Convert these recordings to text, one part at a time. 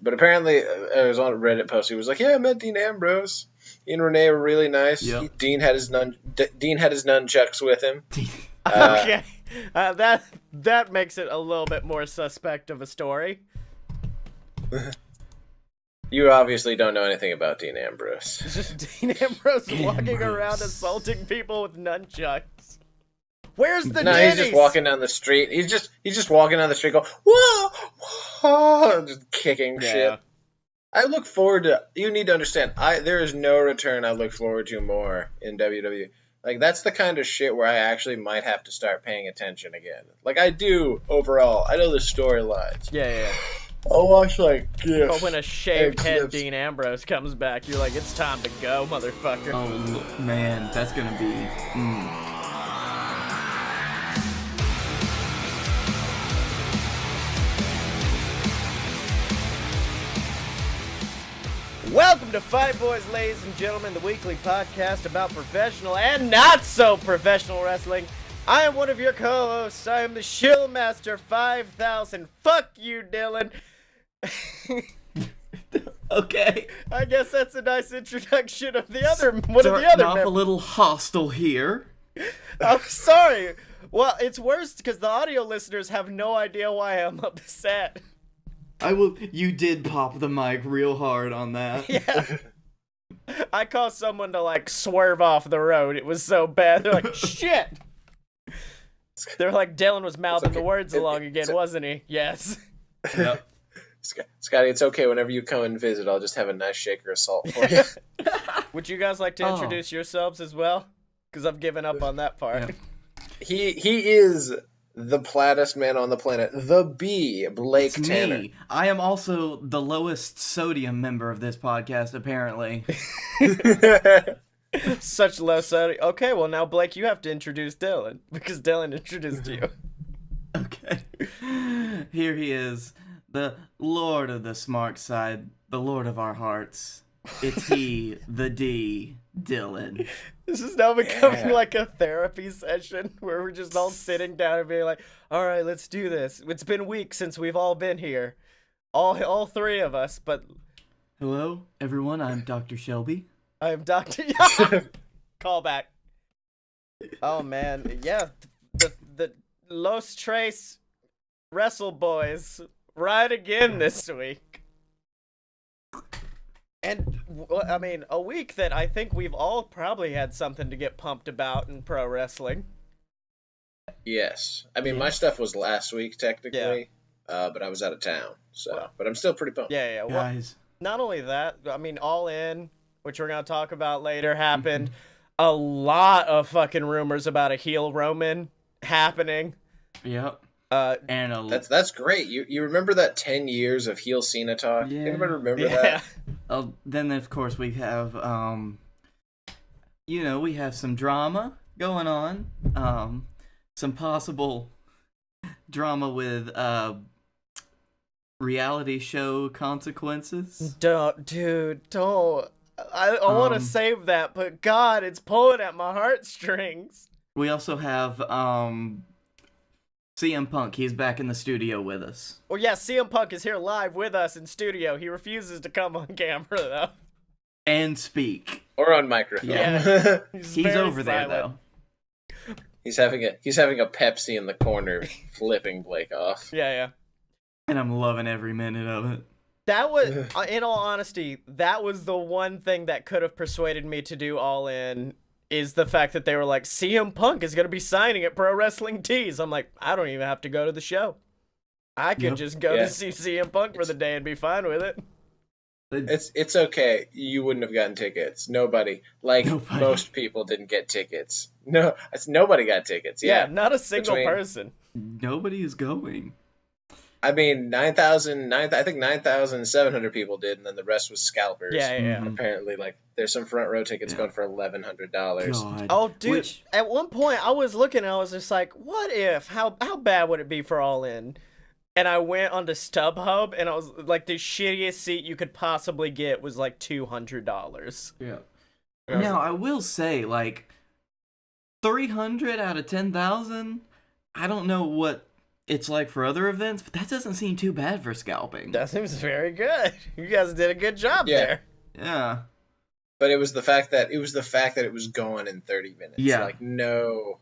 But apparently, it was on a Reddit post. He was like, "Yeah, I met Dean Ambrose. He and Renee were really nice. Yep. Dean had his nunchucks with him." Okay, that makes it a little bit more suspect of a story. You obviously don't know anything about Dean Ambrose. It's just Dean Ambrose walking around assaulting people with nunchucks. Where's the No, Denny's? he's just walking down the street. He's just walking down the street, going whoa, whoa, just kicking shit. I look forward to. You need to understand. There is no return I look forward to more in WWE. Like, that's the kind of shit where I actually might have to start paying attention again. Like, I do overall. I know the storylines. Yeah. I'll watch like gifs. But when a shaved head clips. Dean Ambrose comes back, you're like, it's time to go, motherfucker. Oh man, that's gonna be. Welcome to Fight Boys, ladies and gentlemen, the weekly podcast about professional and not so professional wrestling. I am one of your co-hosts. I am the Shill Master 5000. Fuck you, Dylan. Okay. I guess that's a nice introduction of the other one of the Starting other off members. a little hostile here. I'm sorry. Well, it's worse because the audio listeners have no idea why I'm upset. You did pop the mic real hard on that. Yeah. I caused someone to, like, swerve off the road. It was so bad. They're like, shit! They're like, Dylan was mouthing the words along again, wasn't he? Yes. Yep. Scotty, it's okay. Whenever you come and visit, I'll just have a nice shaker of salt for you. Would you guys like to introduce yourselves as well? Because I've given up on that part. Yeah. He is the plattest man on the planet. The B, Blake It's Tanner. me. I am also the lowest sodium member of this podcast, apparently. Such low sodium. Okay, well now, Blake, you have to introduce Dylan. Because Dylan introduced you. Okay. Here he is. The Lord of the Smart Side. The Lord of our hearts. It's he, the D, Dylan. This is now becoming like a therapy session where we're just all sitting down and being like, all right, let's do this. It's been weeks since we've all been here. All three of us, but Hello, everyone. I'm Dr. Shelby. I'm Dr. Call back. Oh, man. Yeah, the Los Tres Wrestle Boys right again this week. And, I mean, a week that I think we've all probably had something to get pumped about in pro wrestling. Yes. I mean, my stuff was last week, technically, but I was out of town. So, but I'm still pretty pumped. Yeah. Well, Guys. not only that, I mean, All In, which we're going to talk about later, happened. A lot of fucking rumors about a heel Roman happening. Yep. And That's great. You remember that 10 years of heel Cena talk? Yeah. Anybody remember that? then of course we have we have some drama going on. Some possible drama with reality show consequences. Don't. I want to save that, but God, it's pulling at my heartstrings. We also have CM Punk. He's back in the studio with us. Well, yeah, CM Punk is here live with us in studio. He refuses to come on camera, though. And speak. Or on microphone. Yeah. He's over there, though. He's having a Pepsi in the corner, flipping Blake off. Yeah. And I'm loving every minute of it. That was, in all honesty, that was the one thing that could have persuaded me to do All In, is the fact that they were like, CM Punk is going to be signing at Pro Wrestling Tees. I'm like, I don't even have to go to the show. I could just go to see CM Punk for the day and be fine with it. It's okay. You wouldn't have gotten tickets. Nobody. Most people didn't get tickets. No, nobody got tickets. Yeah, not a single person. Nobody is going. I mean, 9,700 people did, and then the rest was scalpers. Yeah. Apparently, there's some front row tickets going for $1,100. Oh, dude, at one point I was looking and I was just like, what if, how bad would it be for All In? And I went onto StubHub and I was like, the shittiest seat you could possibly get was like $200. Yeah. Now, I will say, 300 out of 10,000, I don't know what it's like for other events, but that doesn't seem too bad for scalping. That seems very good. You guys did a good job there. Yeah. But it was the fact that it was gone in 30 minutes. Yeah. Like no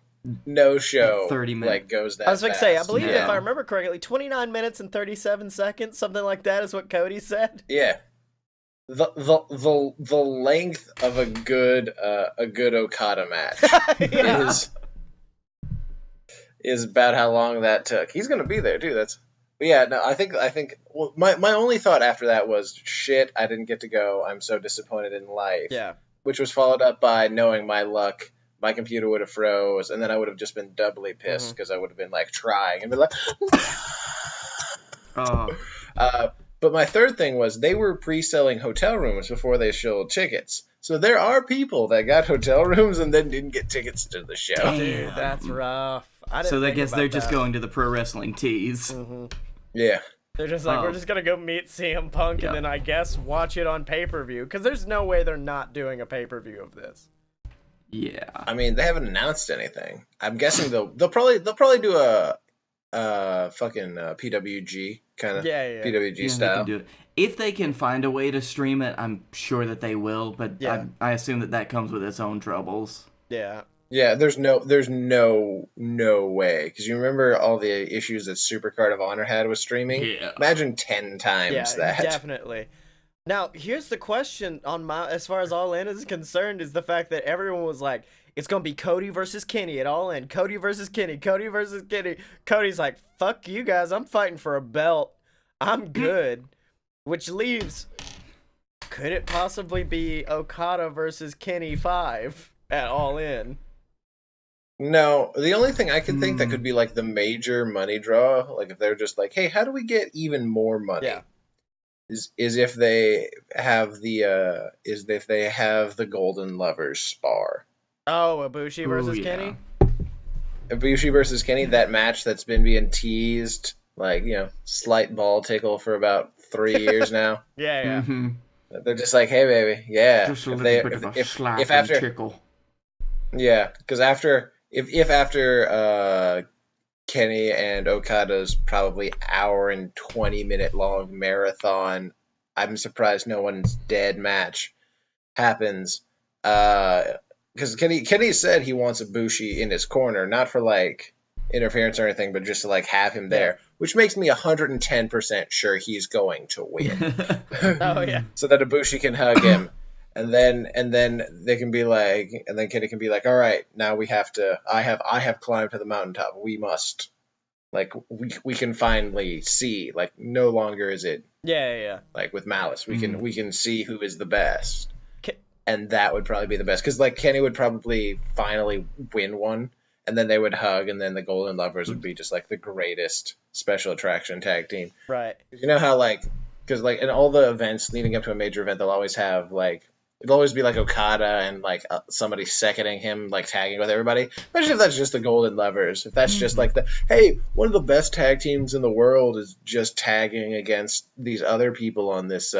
show 30 minutes. like goes that I was going to say, I believe Yeah. if I remember correctly, 29 minutes and 37 seconds, something like that is what Cody said. Yeah. The length of a good Okada match Yeah. is about how long that took. He's gonna be there too. But yeah, no, I think well, my only thought after that was shit, I didn't get to go. I'm so disappointed in life. Yeah. Which was followed up by knowing my luck. My computer would have froze, and then I would have just been doubly pissed because I would have been like trying and been like. But my third thing was they were pre-selling hotel rooms before they sold tickets. So there are people that got hotel rooms and then didn't get tickets to the show. Damn. Dude, that's rough. So I guess they're just going to the pro wrestling tees. Mm-hmm. Yeah. They're just like, we're just going to go meet CM Punk and then I guess watch it on pay-per-view. Because there's no way they're not doing a pay-per-view of this. Yeah. I mean, they haven't announced anything. I'm guessing they'll probably do a fucking PWG kind of PWG style. Do it. If they can find a way to stream it, I'm sure that they will. But I assume that comes with its own troubles. Yeah. Yeah, there's no way, because you remember all the issues that Supercard of Honor had with streaming. Yeah. Imagine 10 times that. Definitely. Now, here's the question on as far as All In is concerned, is the fact that everyone was like, it's gonna be Cody versus Kenny at All In. Cody versus Kenny. Cody versus Kenny. Cody's like, fuck you guys. I'm fighting for a belt. I'm good. Which leaves, could it possibly be Okada versus Kenny 5 at All In? No, the only thing I can think that could be like the major money draw, like if they're just like, hey, how do we get even more money? Yeah. Is if they have the Golden Lovers spar. Oh, Ibushi versus Kenny? Ibushi versus Kenny, that match that's been being teased, like, slight ball tickle for about 3 years now. Yeah. Mm-hmm. They're just like, hey, baby, yeah. Just a little bit of a slap and tickle. Yeah, because after Kenny and Okada's probably hour and 20-minute long marathon, I'm surprised no one's dead match happens. Because Kenny said he wants Ibushi in his corner, not for like interference or anything, but just to like have him there, which makes me 110% sure he's going to win. Oh yeah. So that Ibushi can hug him. And then they can be like, and then Kenny can be like, all right, now we have to. I have climbed to the mountaintop. We must, like, we can finally see. Like, no longer is it. Yeah. Like with Malice, we can see who is the best, and that would probably be the best because like Kenny would probably finally win one, and then they would hug, and then the Golden Lovers would be just like the greatest special attraction tag team. Right. You know how like, because like in all the events leading up to a major event, they'll always have like. It'll always be like Okada and like somebody seconding him, like tagging with everybody. Imagine if that's just the Golden Lovers. If that's just like hey, one of the best tag teams in the world is just tagging against these other people on this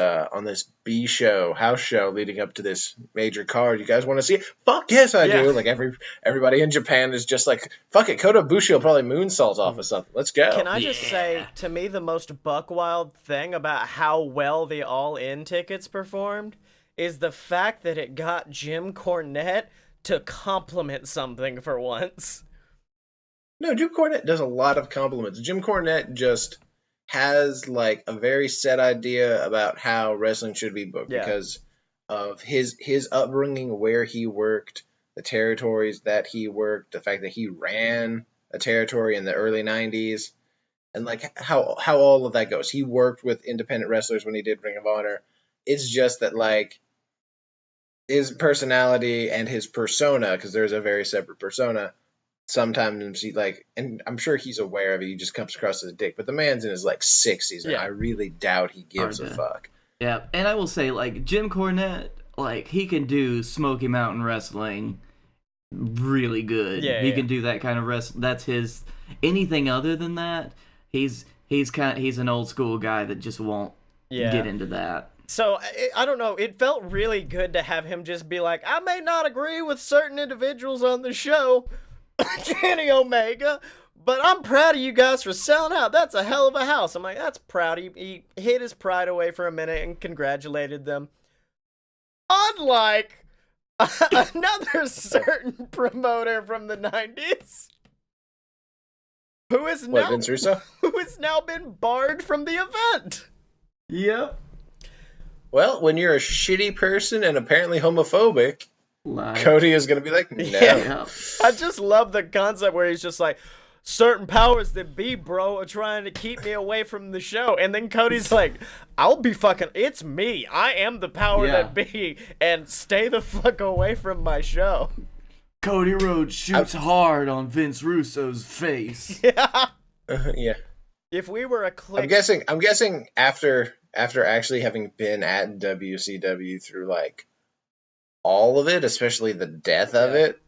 B show, house show leading up to this major card. You guys want to see it? Fuck yes, I do. Like everybody in Japan is just like, fuck it. Kota Ibushi will probably moonsault off of something. Let's go. Can I just say, to me, the most buck wild thing about how well the All In tickets performed is the fact that it got Jim Cornette to compliment something for once. No, Jim Cornette does a lot of compliments. Jim Cornette just has like a very set idea about how wrestling should be booked because of his upbringing, where he worked, the territories that he worked, the fact that he ran a territory in the early 90s, and like how all of that goes. He worked with independent wrestlers when he did Ring of Honor. It's just that like his personality and his persona, because there's a very separate persona, sometimes he like, and I'm sure he's aware of it, he just comes across as a dick, but the man's in his like 60s, and I really doubt he gives a fuck. Yeah, and I will say, like, Jim Cornette, like, he can do Smoky Mountain Wrestling really good. He can do that kind of wrestling. That's his. Anything other than that, he's an old school guy that just won't get into that. So, I don't know, it felt really good to have him just be like, I may not agree with certain individuals on the show, Kenny Omega, but I'm proud of you guys for selling out. That's a hell of a house. I'm like, that's proud. He hid his pride away for a minute and congratulated them. Unlike another certain promoter from the 90s. Who is now Vince Russo? Who has now been barred from the event. Yep. Well, when you're a shitty person and apparently homophobic, Cody is going to be like, no. Yeah. I just love the concept where he's just like, certain powers that be, bro, are trying to keep me away from the show. And then Cody's like, it's me. I am the power that be, and stay the fuck away from my show. Cody Rhodes shoots hard on Vince Russo's face. Yeah. Yeah. If we were a click... I'm guessing after actually having been at WCW through like all of it, especially the death of it,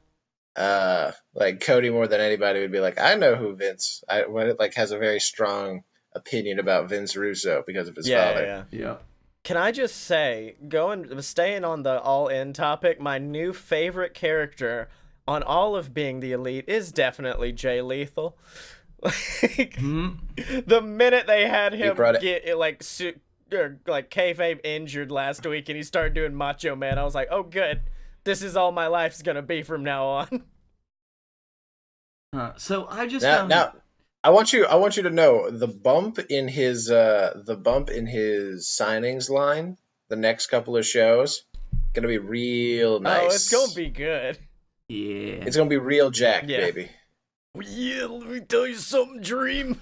like Cody more than anybody would be like, I know who Vince. Has a very strong opinion about Vince Russo because of his father. Yeah. Can I just say, staying on the All In topic, my new favorite character on all of Being the Elite is definitely Jay Lethal. The minute they had him get kayfabe injured last week and he started doing Macho Man, I was like, oh good, this is all my life's gonna be from now on. So I just now I want you to know the bump in his signings line the next couple of shows gonna be real nice. Oh, it's gonna be good. Yeah, it's gonna be real jacked, baby. Yeah, let me tell you something, Dream.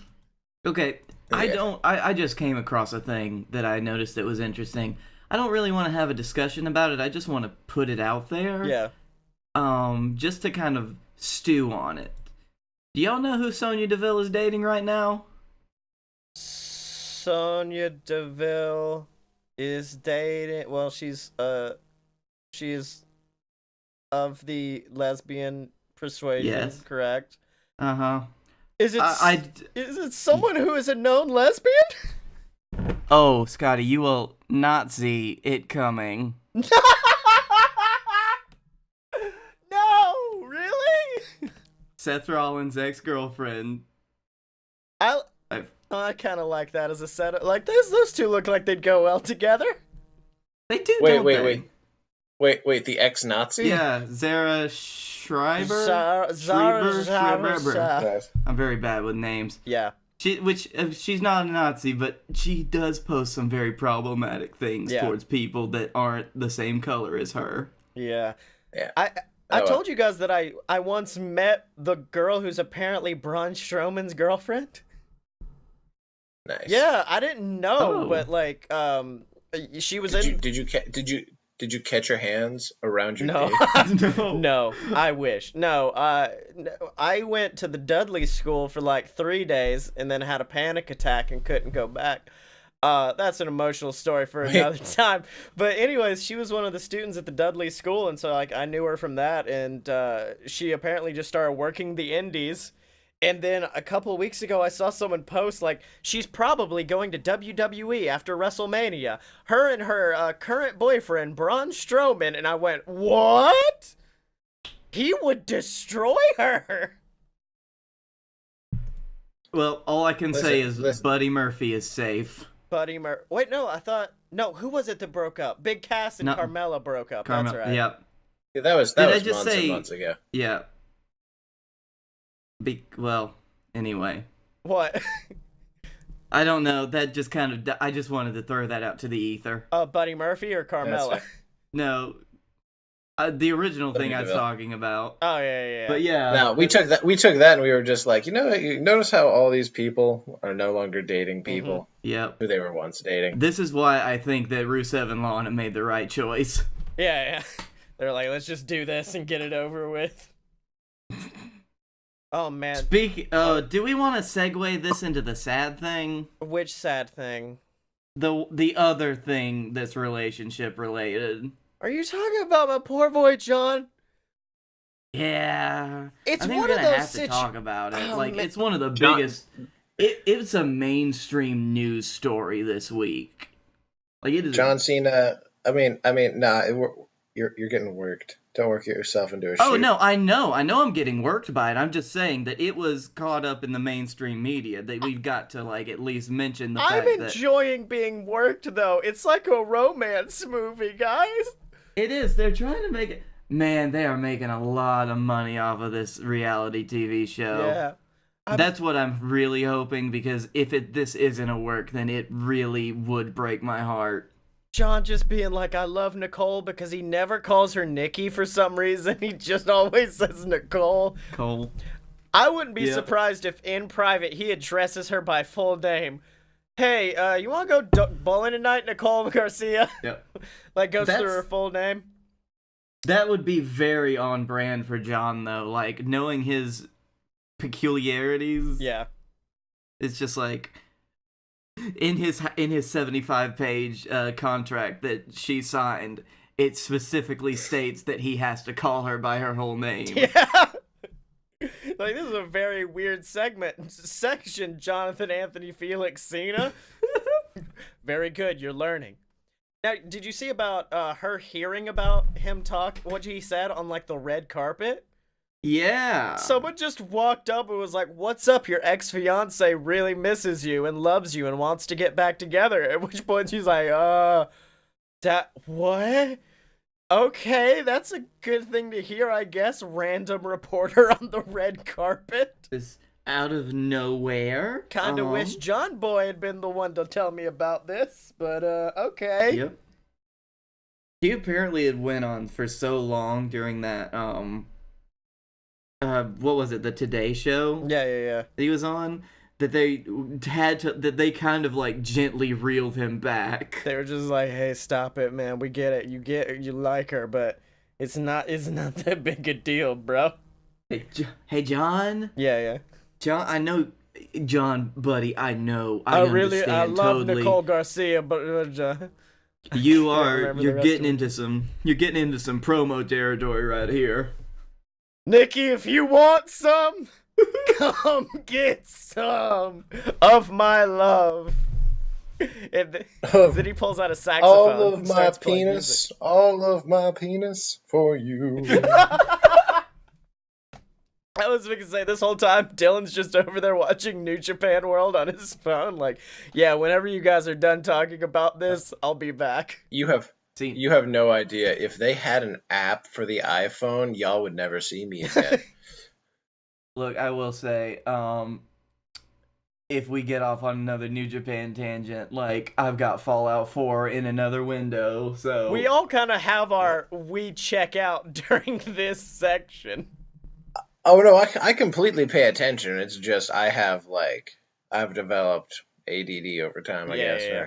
Okay, I just came across a thing that I noticed that was interesting. I don't really want to have a discussion about it. I just want to put it out there. Yeah. Just to kind of stew on it. Do y'all know who Sonya Deville is dating right now? Sonya Deville is dating... Well, she is of the lesbian persuasion, correct? Uh-huh. Is it someone who is a known lesbian? Oh, Scotty, you will not see it coming. No, really? Seth Rollins' ex-girlfriend. I kind of like that as a setup. Like, those two look like they'd go well together. They do, don't they? Wait, the ex-Nazi? Yeah, Zara Schreiber? Zara. I'm very bad with names. Yeah. She's not a Nazi, but she does post some very problematic things towards people that aren't the same color as her. Yeah. I told you guys that I once met the girl who's apparently Braun Strowman's girlfriend. Nice. Yeah, I didn't know, but like, she was Did you catch your hands around your dick? No, I wish. No, I went to the Dudley school for like 3 days and then had a panic attack and couldn't go back. That's an emotional story for another time. But anyways, she was one of the students at the Dudley school, and so like I knew her from that, and she apparently just started working the indies. And then a couple of weeks ago, I saw someone post, like, she's probably going to WWE after WrestleMania. Her and her current boyfriend, Braun Strowman. And I went, what? He would destroy her. Well, all I can say is Buddy Murphy is safe. Buddy Murphy. Wait, no, I thought... No, who was it that broke up? Big Cass and Carmella broke up. That's right. Yep. Yeah, that was months and months ago. Yeah. Well, anyway. What? I don't know. That just kind of... I just wanted to throw that out to the ether. Buddy Murphy or Carmella? No. The original thing I was talking about. Oh, yeah. But yeah. No, we took that and we were just like, you notice how all these people are no longer dating people who they were once dating. This is why I think that Rusev and Lana made the right choice. Yeah. They're like, let's just do this and get it over with. Oh, man. Do we want to segue this into the sad thing? Which sad thing? The other thing that's relationship related. Are you talking about my poor boy John? Yeah. It's one of those have to talk about it. Oh, like, it's one of the biggest... It's a mainstream news story this week. Like, it is... John Cena... You're getting worked. Don't work yourself into a shoot. Oh, no, I know I'm getting worked by it. I'm just saying that it was caught up in the mainstream media, that we've got to, like, at least mention the fact that... I'm enjoying being worked, though. It's like a romance movie, guys. It is. They're trying to make it... Man, they are making a lot of money off of this reality TV show. Yeah. That's what I'm really hoping, because if this isn't a work, then it really would break my heart. John just being like, I love Nicole, because he never calls her Nikki for some reason. He just always says Nicole. Cole. I wouldn't be surprised if in private he addresses her by full name. Hey, you want to go bowling tonight, Nicole Garcia? Yep. Like, goes through her full name. That would be very on brand for John, though. Like, knowing his peculiarities. Yeah. It's just like... In his 75-page contract that she signed, it specifically states that he has to call her by her whole name. Yeah. Like, this is a very weird section, Jonathan Anthony Felix Cena. Very good, you're learning. Now, did you see about her hearing about him talk, what he said on, like, the red carpet? Yeah. Someone just walked up and was like, what's up, your ex-fiance really misses you and loves you and wants to get back together. At which point she's like, what? Okay, that's a good thing to hear, I guess. Random reporter on the red carpet. Just out of nowhere. Kinda wish John Boy had been the one to tell me about this, but okay. Yep. He apparently had went on for so long during that, what was it, the Today Show? Yeah. He was on, that they kind of like gently reeled him back. They were just like, hey, stop it, man. We get it. You like her, but it's not that big a deal, bro. Hey, John? Yeah. John, I know, John, buddy, I know. I understand love totally. Nicole Garcia, but you're getting into some promo territory right here. Nikki, if you want some, come get some of my love. Then he pulls out a saxophone. All of my penis for you. I was going to say, this whole time, Dylan's just over there watching New Japan World on his phone. Like, yeah, whenever you guys are done talking about this, I'll be back. You have no idea. If they had an app for the iPhone, y'all would never see me again. Look, I will say, if we get off on another New Japan tangent, like, I've got Fallout 4 in another window, so... We all kind of have our we check out during this section. Oh, no, I completely pay attention. It's just I've developed ADD over time, I guess. Yeah.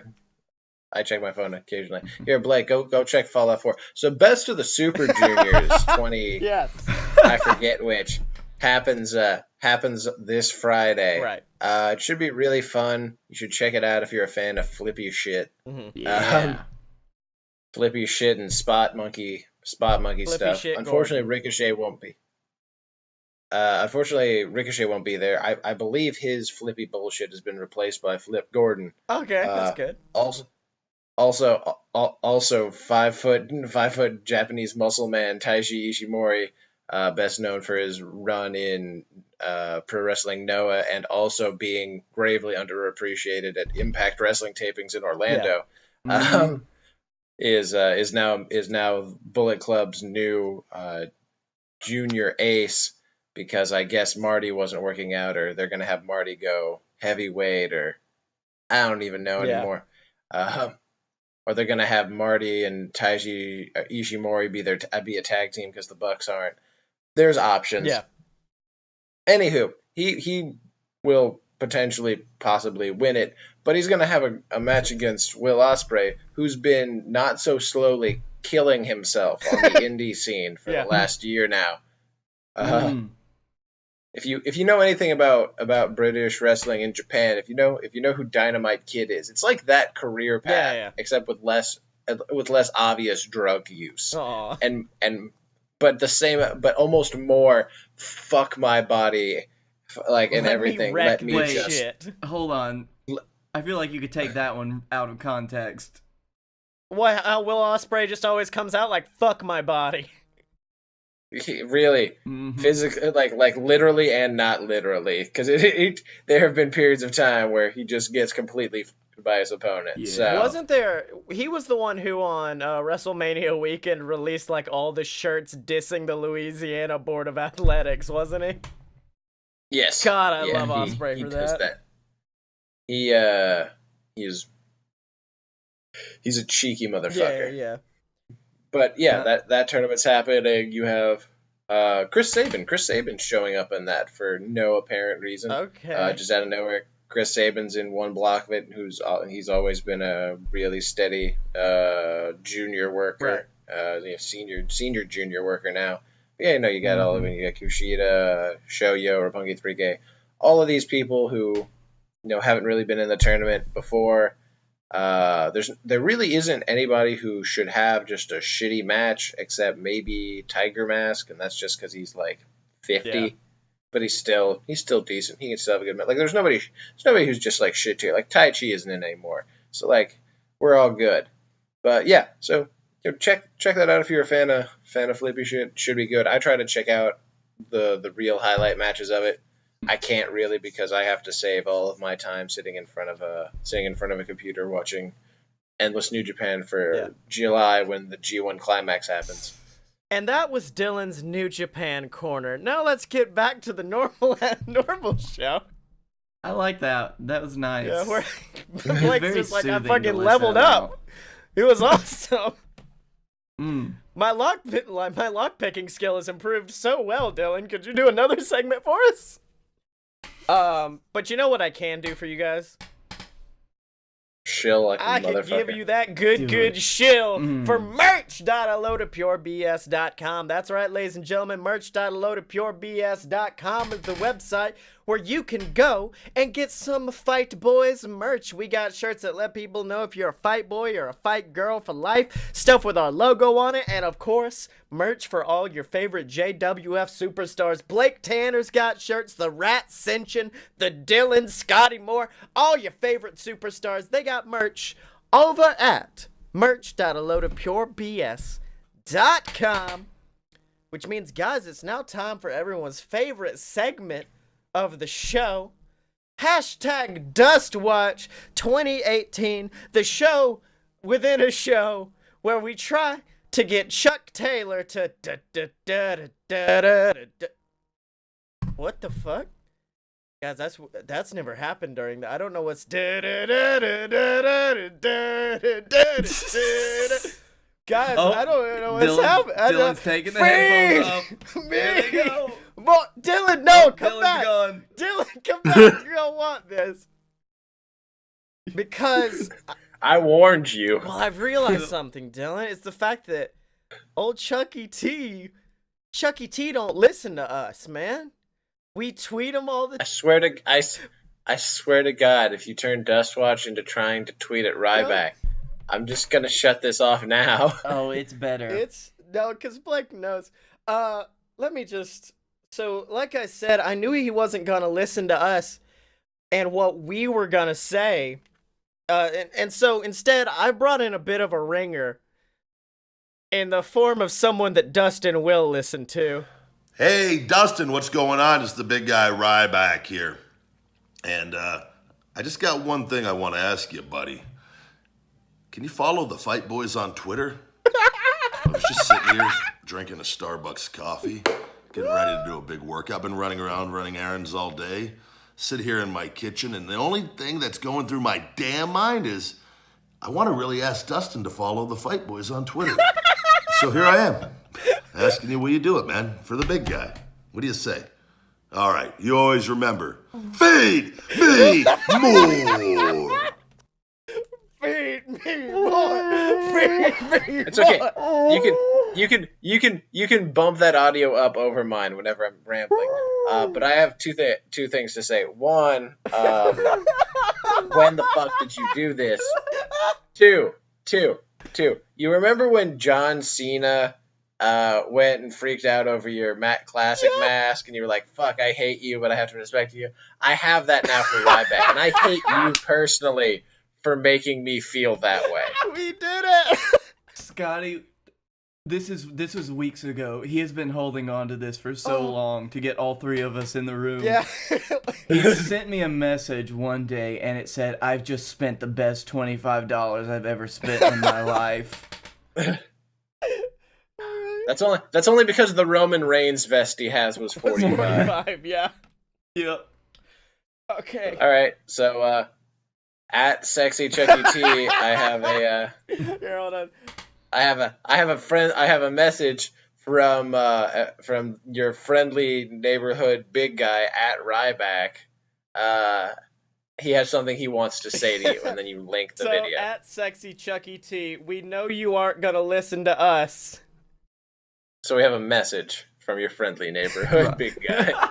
I check my phone occasionally. Here, Blake, go check Fallout 4. So, Best of the Super Juniors 20... Yes. I forget which. Happens this Friday. Right. It should be really fun. You should check it out if you're a fan of flippy shit. Mm-hmm. Yeah. Flippy shit and spot monkey Flippy stuff. shit, Unfortunately, Gordon. Ricochet won't be. Ricochet won't be there. I believe his flippy bullshit has been replaced by Flip Gordon. Okay, that's good. Also 5 foot Japanese muscle man Taiji Ishimori, best known for his run in Pro Wrestling Noah and also being gravely underappreciated at Impact Wrestling tapings in Orlando. Yeah. Is now Bullet Club's new junior ace, because I guess Marty wasn't working out, or they're gonna have Marty go heavyweight, or I don't even know anymore. Or they're gonna have Marty and Taiji Ishimori be a tag team because the Bucks aren't. There's options. Yeah. Anywho, he will possibly win it, but he's gonna have a match against Will Ospreay, who's been not so slowly killing himself on the indie scene for the last year now. If you know anything about British wrestling in Japan, if you know who Dynamite Kid is, it's like that career path, except with less obvious drug use. Aww. But almost more fuck my body, like, and everything. Let me just shit. Hold on. I feel like you could take that one out of context. How Will Ospreay just always comes out like, fuck my body. Really, physically, like literally and not literally, because there have been periods of time where he just gets completely by his opponent. Yeah. So wasn't there? He was the one who on WrestleMania weekend released like all the shirts dissing the Louisiana Board of Athletics, wasn't he? Yes. God, I love Ospreay for that. He's a cheeky motherfucker. Yeah. But yeah, that tournament's happening. You have Chris Sabin. Chris Sabin's showing up in that for no apparent reason. Okay. Just out of nowhere. Chris Sabin's in one block of it. He's always been a really steady junior worker. Right. Senior junior worker now. But yeah, you got all of them. You got Kushida, Shoyo, Roppongi 3K. All of these people who haven't really been in the tournament before. There really isn't anybody who should have just a shitty match except maybe Tiger Mask, and that's just because he's like 50. Yeah. But he's still decent. He can still have a good match. Like there's nobody who's just like shit tier. Like Tai Chi isn't in anymore. So like we're all good. But yeah, so check that out if you're a fan of Flippy shit. Should be good. I try to check out the real highlight matches of it. I can't really because I have to save all of my time sitting in front of a computer watching Endless New Japan for July when the G1 Climax happens. And that was Dylan's New Japan corner. Now let's get back to the normal show. I like that. That was nice. Yeah, where Blake's just like, I fucking leveled up. It was awesome. My lockpicking skill has improved so well, Dylan. Could you do another segment for us? But you know what I can do for you guys? Shill like a motherfucker. I could give you that good shill for merch.alotopurebs.com. That's right, ladies and gentlemen, merch.alotopurebs.com is the website where you can go and get some Fight Boys merch. We got shirts that let people know if you're a fight boy or a fight girl for life, stuff with our logo on it, and of course, merch for all your favorite JWF superstars. Blake Tanner's got shirts, the Rat Ascension, the Dylan, Scotty Moore, all your favorite superstars. They got merch over at merch.alotopurebs.com, which means, guys, it's now time for everyone's favorite segment of the show. Hashtag Dustwatch 2018, the show within a show where we try to get Chuck Taylor to what the fuck? Guys, that's never happened during the I don't know what's Guys, I don't know what's happening. Dylan's taking the headphones off. There they go. Dylan, no, come back. Gone. Dylan, come back. You don't want this. Because I warned you. Well, I've realized something, Dylan. It's the fact that old Chucky T don't listen to us, man. We tweet him all the time. I swear to God, if you turn Dustwatch into trying to tweet at Ryback, I'm just gonna shut this off now. Oh, it's better. No, because Blake knows. Let me just. So, like I said, I knew he wasn't gonna listen to us and what we were gonna say. And so instead, I brought in a bit of a ringer in the form of someone that Dustin will listen to. Hey, Dustin, what's going on? It's the big guy Ryback here. And I just got one thing I want to ask you, buddy. Can you follow the Fight Boys on Twitter? I was just sitting here drinking a Starbucks coffee, getting ready to do a big workout. I've been running around, running errands all day. Sit here in my kitchen, and the only thing that's going through my damn mind is I want to really ask Dustin to follow the Fight Boys on Twitter. So here I am, asking you, will you do it, man, for the big guy? What do you say? All right, you always remember, feed me more. Feed me more. Feed me It's okay. You can bump that audio up over mine whenever I'm rambling. But I have two things to say. One, when the fuck did you do this? Two. You remember when John Cena went and freaked out over your Matt Classic mask, and you were like, "Fuck, I hate you, but I have to respect you." I have that now for Ryback, and I hate you personally for making me feel that way. We did it. Scotty, this was weeks ago. He has been holding on to this for so long to get all three of us in the room. Yeah. He sent me a message one day, and it said, "I've just spent the best $25 I've ever spent in my life." That's only because the Roman Reigns vest he has was 45. Yeah. Yep. Okay. All right, so at Sexy Chucky T, I have a Here, hold on. I have a message from your friendly neighborhood big guy at Ryback. He has something he wants to say to you, and then you link the video. So at Sexy Chucky T, we know you aren't gonna listen to us. So we have a message from your friendly neighborhood big guy.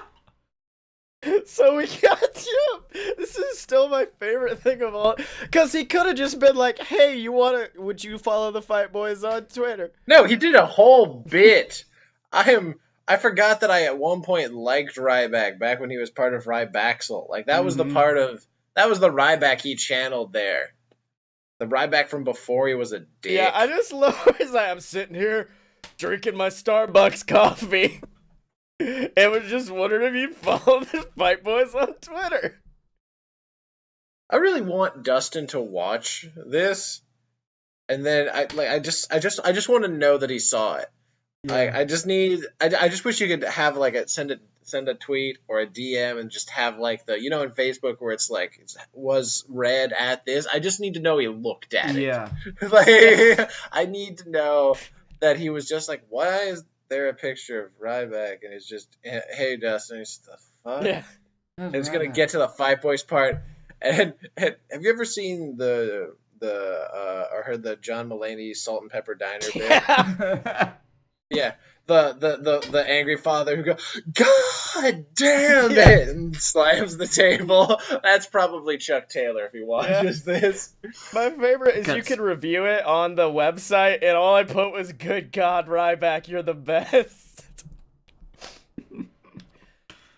So we got Jim. This is still my favorite thing of all, because he could have just been like, "Hey, would you follow the Fight Boys on Twitter?" No, he did a whole bit. I forgot that I at one point liked Ryback back when he was part of Rybaxel. Like that was the Ryback he channeled there. The Ryback from before he was a dick. Yeah, I just love his like, I'm sitting here drinking my Starbucks coffee. And was just wondering if you'd follow the Fight Boys on Twitter. I really want Dustin to watch this, and then I just want to know that he saw it. Yeah. I just wish you could have like send a tweet or a DM and just have like the in Facebook where it's like was read at this. I just need to know he looked at it. Yeah. Like I need to know that he was just like, why is there a picture of Ryback, and it's just, hey Dustin, he's the fuck. Yeah. And it's gonna get to the Fight Boys part, and have you ever seen or heard the John Mulaney Salt and Pepper Diner bit? Yeah. The angry father who goes, "God damn it!" and slams the table. That's probably Chuck Taylor if he watches this. My favorite is you can review it on the website, and all I put was, "Good God, Ryback, you're the best."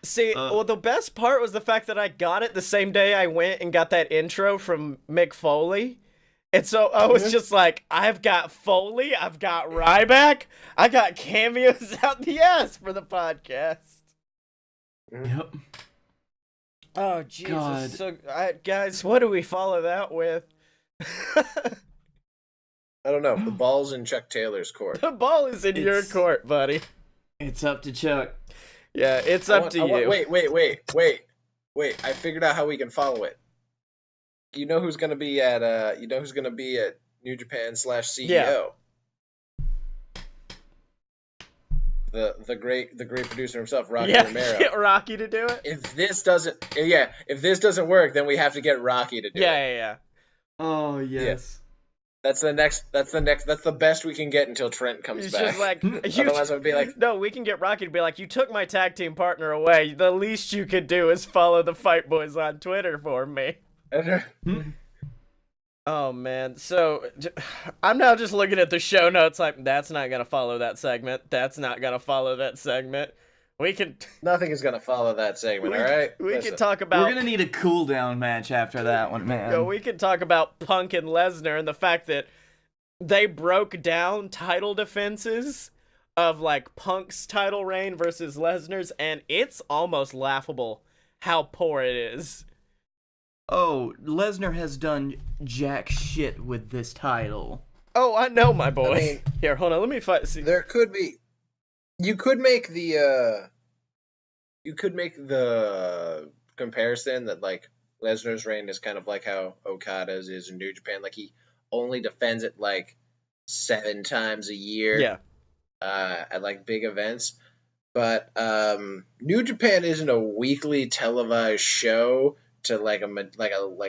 See, well, the best part was the fact that I got it the same day I went and got that intro from Mick Foley. And so I was just like, I've got Foley, I've got Ryback, I got cameos out the ass for the podcast. Yep. Oh, Jesus. God. So, guys, what do we follow that with? I don't know. The ball's in Chuck Taylor's court. The ball is in your court, buddy. It's up to Chuck. Yeah, it's up to you. Wait. I figured out how we can follow it. You know who's gonna be at New Japan /CEO? Yeah. The great producer himself, Rocky Romero. Get Rocky to do it. If this doesn't work, then we have to get Rocky to do it. Yeah. Oh yes. Yeah. That's the best we can get until Trent comes He's back. just like, otherwise I'd be like, no, we can get Rocky to be like, you took my tag team partner away. The least you could do is follow the Fight Boys on Twitter for me. Oh man, so I'm now just looking at the show notes like, that's not gonna follow that segment. That's not gonna follow that segment. Nothing is gonna follow that segment. All right, we can talk about. We're gonna need a cool down match after that one, man. Yeah, we can talk about Punk and Lesnar and the fact that they broke down title defenses of like Punk's title reign versus Lesnar's, and it's almost laughable how poor it is. Oh, Lesnar has done jack shit with this title. Oh, I know, my boy. I mean, here, hold on. Let me find. See. There could be. You could make the comparison that like Lesnar's reign is kind of like how Okada's is in New Japan. Like he only defends it like 7 times a year. Yeah. At like big events, but New Japan isn't a weekly televised show to like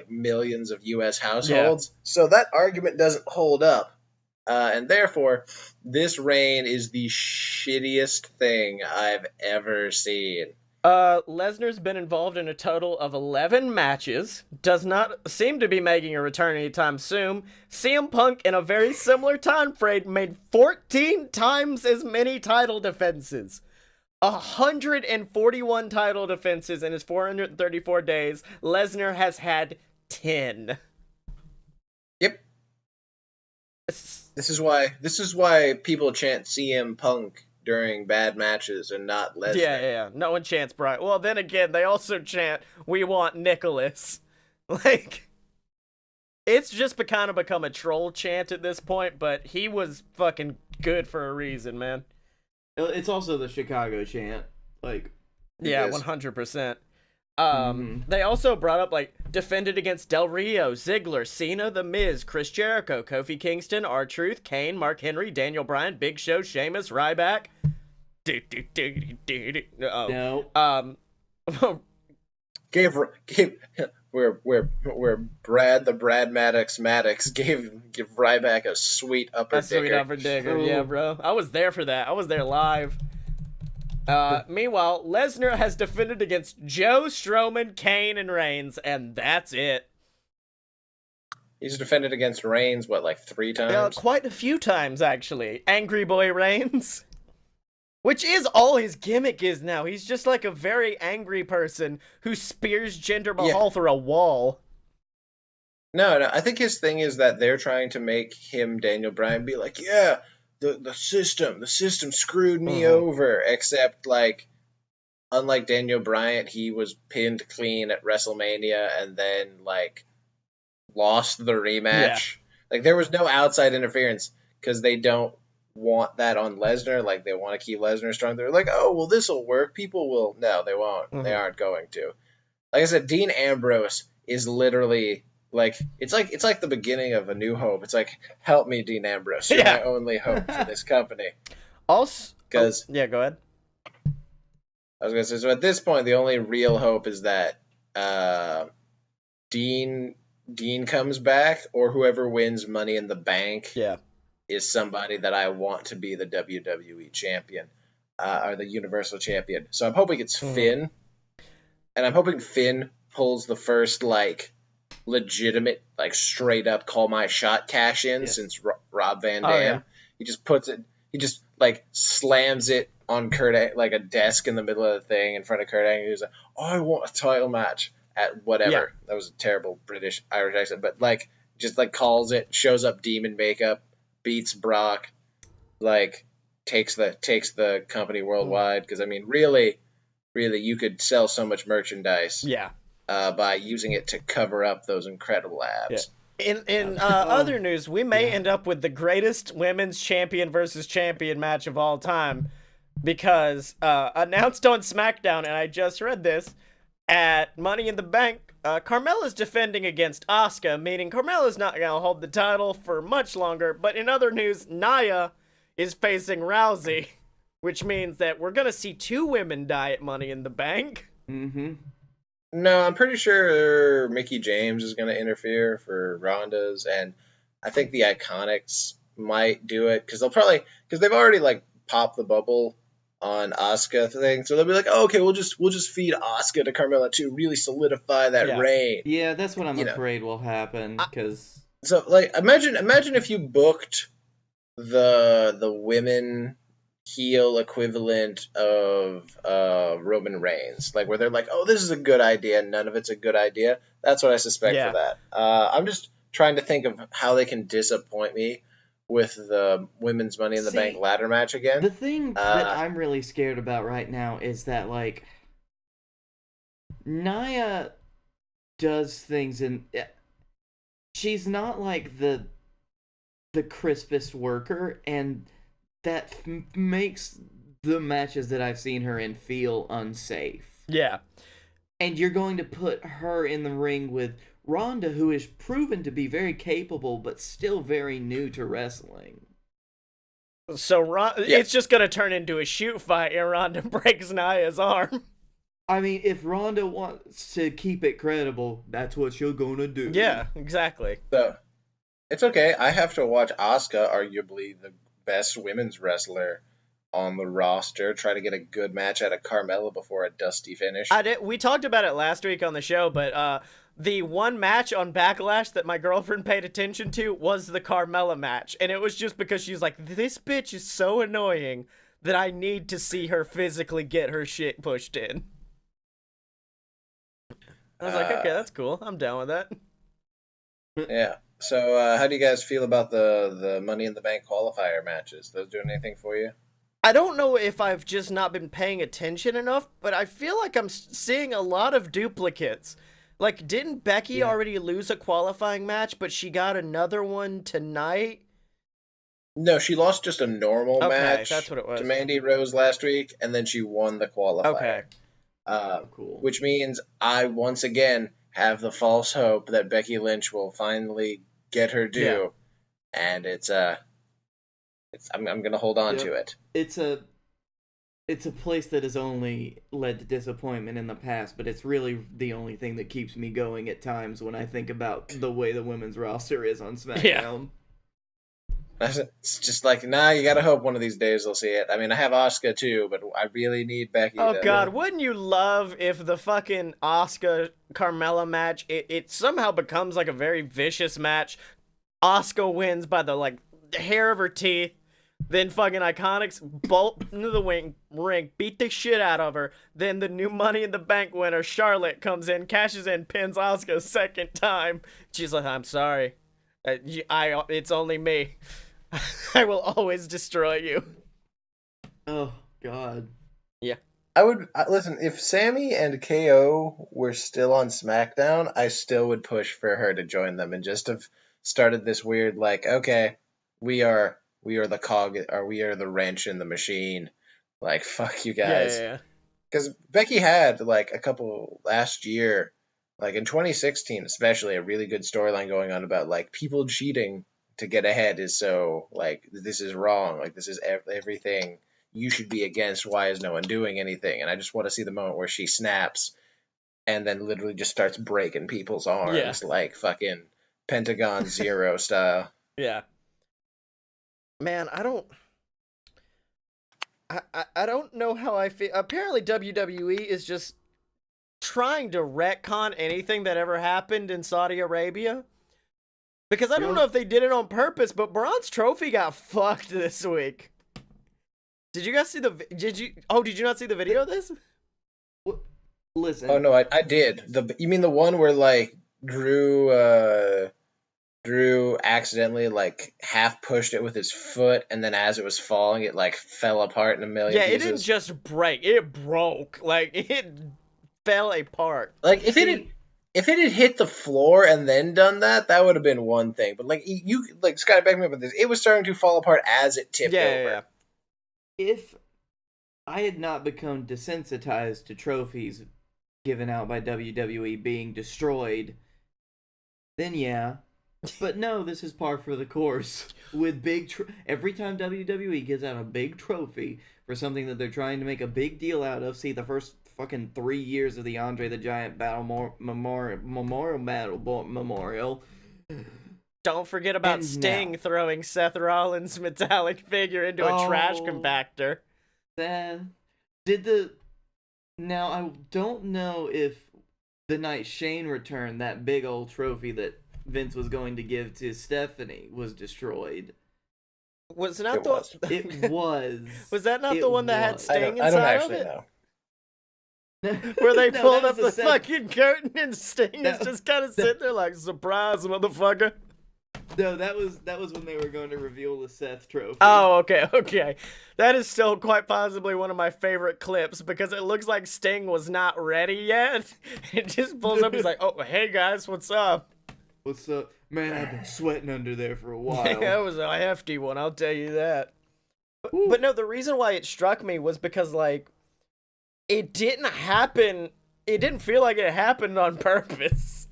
millions of U.S. households, so that argument doesn't hold up, and therefore this reign is the shittiest thing I've ever seen. Lesnar's been involved in a total of 11 matches, does not seem to be making a return anytime soon. CM Punk, in a very similar time frame, made 14 times as many title defenses. 141 title defenses in his 434 days. Lesnar has had 10. Yep. This is why people chant CM Punk during bad matches and not Lesnar. Yeah. No one chants Brian. Well, then again, they also chant, "We want Nicholas." Like, it's just kind of become a troll chant at this point, but he was fucking good for a reason, man. It's also the Chicago chant. Like, yeah, 100%. They also brought up, like, defended against Del Rio, Ziggler, Cena, The Miz, Chris Jericho, Kofi Kingston, R-Truth, Kane, Mark Henry, Daniel Bryan, Big Show, Sheamus, Ryback. Where Brad the Brad Maddox give Ryback a sweet upper dicker. Sweet upper dicker, yeah, bro. I was there for that. I was there live. Meanwhile, Lesnar has defended against Joe, Strowman, Kane, and Reigns, and that's it. He's defended against Reigns, what, like 3 times? Yeah, quite a few times, actually. Angry Boy Reigns. Which is all his gimmick is now. He's just like a very angry person who spears Jinder Mahal through a wall. No, I think his thing is that they're trying to make him, Daniel Bryan, be like, yeah, the system screwed me over, except, like, unlike Daniel Bryan, he was pinned clean at WrestleMania and then, like, lost the rematch. Yeah. Like, there was no outside interference because they don't want that on Lesnar. Like, they want to keep Lesnar strong. They're like, oh, well, this will work. People will. No, they won't. They aren't going to. Like I said, Dean Ambrose is literally like it's like the beginning of A New Hope. It's like, help me, Dean Ambrose. You're my only hope for this company. Also, because yeah, go ahead. I was gonna say, so at this point, the only real hope is that Dean comes back, or whoever wins Money in the Bank. Yeah. Is somebody that I want to be the WWE champion, or the Universal champion. So I'm hoping it's Finn, and I'm hoping Finn pulls the first, like, legitimate, like, straight up call my shot cash in since Rob Van Dam. Yeah. He just puts it, he just, like, slams it on like a desk in the middle of the thing in front of Kurt Angle. He's like, oh, I want a title match at whatever. Yeah. That was a terrible Irish accent, but, like, just, like, calls it, shows up demon makeup, beats Brock, like, takes the company worldwide. Because I mean, really, you could sell so much merchandise. Yeah. By using it to cover up those incredible abs. Yeah. In other news, we may end up with the greatest women's champion versus champion match of all time, because announced on SmackDown, and I just read this at Money in the Bank. Carmella's defending against Asuka, meaning Carmella's not going to hold the title for much longer. But in other news, Nia is facing Rousey, which means that we're going to see 2 women die at Money in the Bank. No, I'm pretty sure Mickie James is going to interfere for Ronda's, and I think the Iconics might do it, because they've already, like, popped the bubble on Asuka thing, so they'll be like, oh, okay, we'll just feed Asuka to Carmella to really solidify that reign. Yeah, that's what I'm afraid will happen, because so, like, imagine if you booked the women heel equivalent of Roman Reigns, like, where they're like, oh, this is a good idea, none of it's a good idea. That's what I suspect for that. I'm just trying to think of how they can disappoint me with the women's Money in the Bank ladder match again. The thing that I'm really scared about right now is that, like, Nia does things and she's not, like, the crispest worker, and that makes the matches that I've seen her in feel unsafe. Yeah. And you're going to put her in the ring with Ronda, who is proven to be very capable, but still very new to wrestling. So it's just going to turn into a shoot fight, and Ronda breaks Nia's arm. I mean, if Ronda wants to keep it credible, that's what she's going to do. Yeah, exactly. So, it's okay. I have to watch Asuka, arguably the best women's wrestler on the roster, try to get a good match out of Carmella before a dusty finish. We talked about it last week on the show, but the one match on Backlash that my girlfriend paid attention to was the Carmella match. And it was just because she's like, this bitch is so annoying that I need to see her physically get her shit pushed in. I was like, okay, that's cool. I'm down with that. Yeah. So, how do you guys feel about the Money in the Bank qualifier matches? Those doing anything for you? I don't know if I've just not been paying attention enough, but I feel like I'm seeing a lot of duplicates. Like, didn't Becky already lose a qualifying match, but she got another one tonight? No, she lost just a normal match that's what it was. to Mandy Rose last week, and then she won the qualifier. Okay. Cool. Which means I, once again, have the false hope that Becky Lynch will finally get her due. Yeah. And I'm going to hold on to it. It's a place that has only led to disappointment in the past, but it's really the only thing that keeps me going at times when I think about the way the women's roster is on SmackDown. Yeah. It's just like, you gotta hope one of these days they'll see it. I mean, I have Asuka too, but I really need Becky. Oh god, wouldn't you love if the fucking Asuka Carmella match, it somehow becomes like a very vicious match. Asuka wins by the hair of her teeth, then fucking Iconics bolt into the ring, beat the shit out of her. Then the new Money in the Bank winner, Charlotte, comes in, cashes in, pins Asuka a second time. She's like, I'm sorry, it's only me. I will always destroy you. Oh, God. Yeah. I would listen, if Sammy and KO were still on SmackDown, I still would push for her to join them and just have started this weird, okay, we are the cog, or we are the wrench in the machine. Like, fuck you guys. Yeah. Because Becky had, a couple last year, in 2016 especially, a really good storyline going on about, people cheating to get ahead is so, this is wrong. This is everything you should be against. Why is no one doing anything? And I just want to see the moment where she snaps and then literally just starts breaking people's arms, like fucking Pentagon Zero style. Yeah. Man, I don't know how I feel. Apparently WWE is just trying to retcon anything that ever happened in Saudi Arabia. Because I don't know if they did it on purpose, but Braun's trophy got fucked this week. Did you guys see did you not see the video of this? Listen. Oh no, I did. You mean the one where Drew accidentally half pushed it with his foot, and then as it was falling, it fell apart in a million pieces? Yeah, it didn't just break; it broke. It fell apart. If it had hit the floor and then done that, that would have been one thing. But Scott, back me up with this. It was starting to fall apart as it tipped over. Yeah. If I had not become desensitized to trophies given out by WWE being destroyed, then yeah. But no, this is par for the course. With every time WWE gives out a big trophy for something that they're trying to make a big deal out of, see the first fucking 3 years of the Andre the Giant Battle Memorial. Don't forget about Sting throwing Seth Rollins' metallic figure into a trash compactor. Now, I don't know if the night Shane returned, that big old trophy that Vince was going to give to Stephanie was destroyed. Was not It was. Was that not the one that had Sting inside I don't actually of it? know. Where they pulled up the fucking curtain and Sting is just kind of sitting there like, surprise, motherfucker. No, that was when they were going to reveal the Seth trophy. Oh, okay. That is still quite possibly one of my favorite clips because it looks like Sting was not ready yet. It just pulls up, he's like, oh, hey guys, what's up? What's up? Man, I've been sweating under there for a while. Yeah, that was a hefty one, I'll tell you that. But no, the reason why it struck me was because, it didn't happen. It didn't feel like it happened on purpose.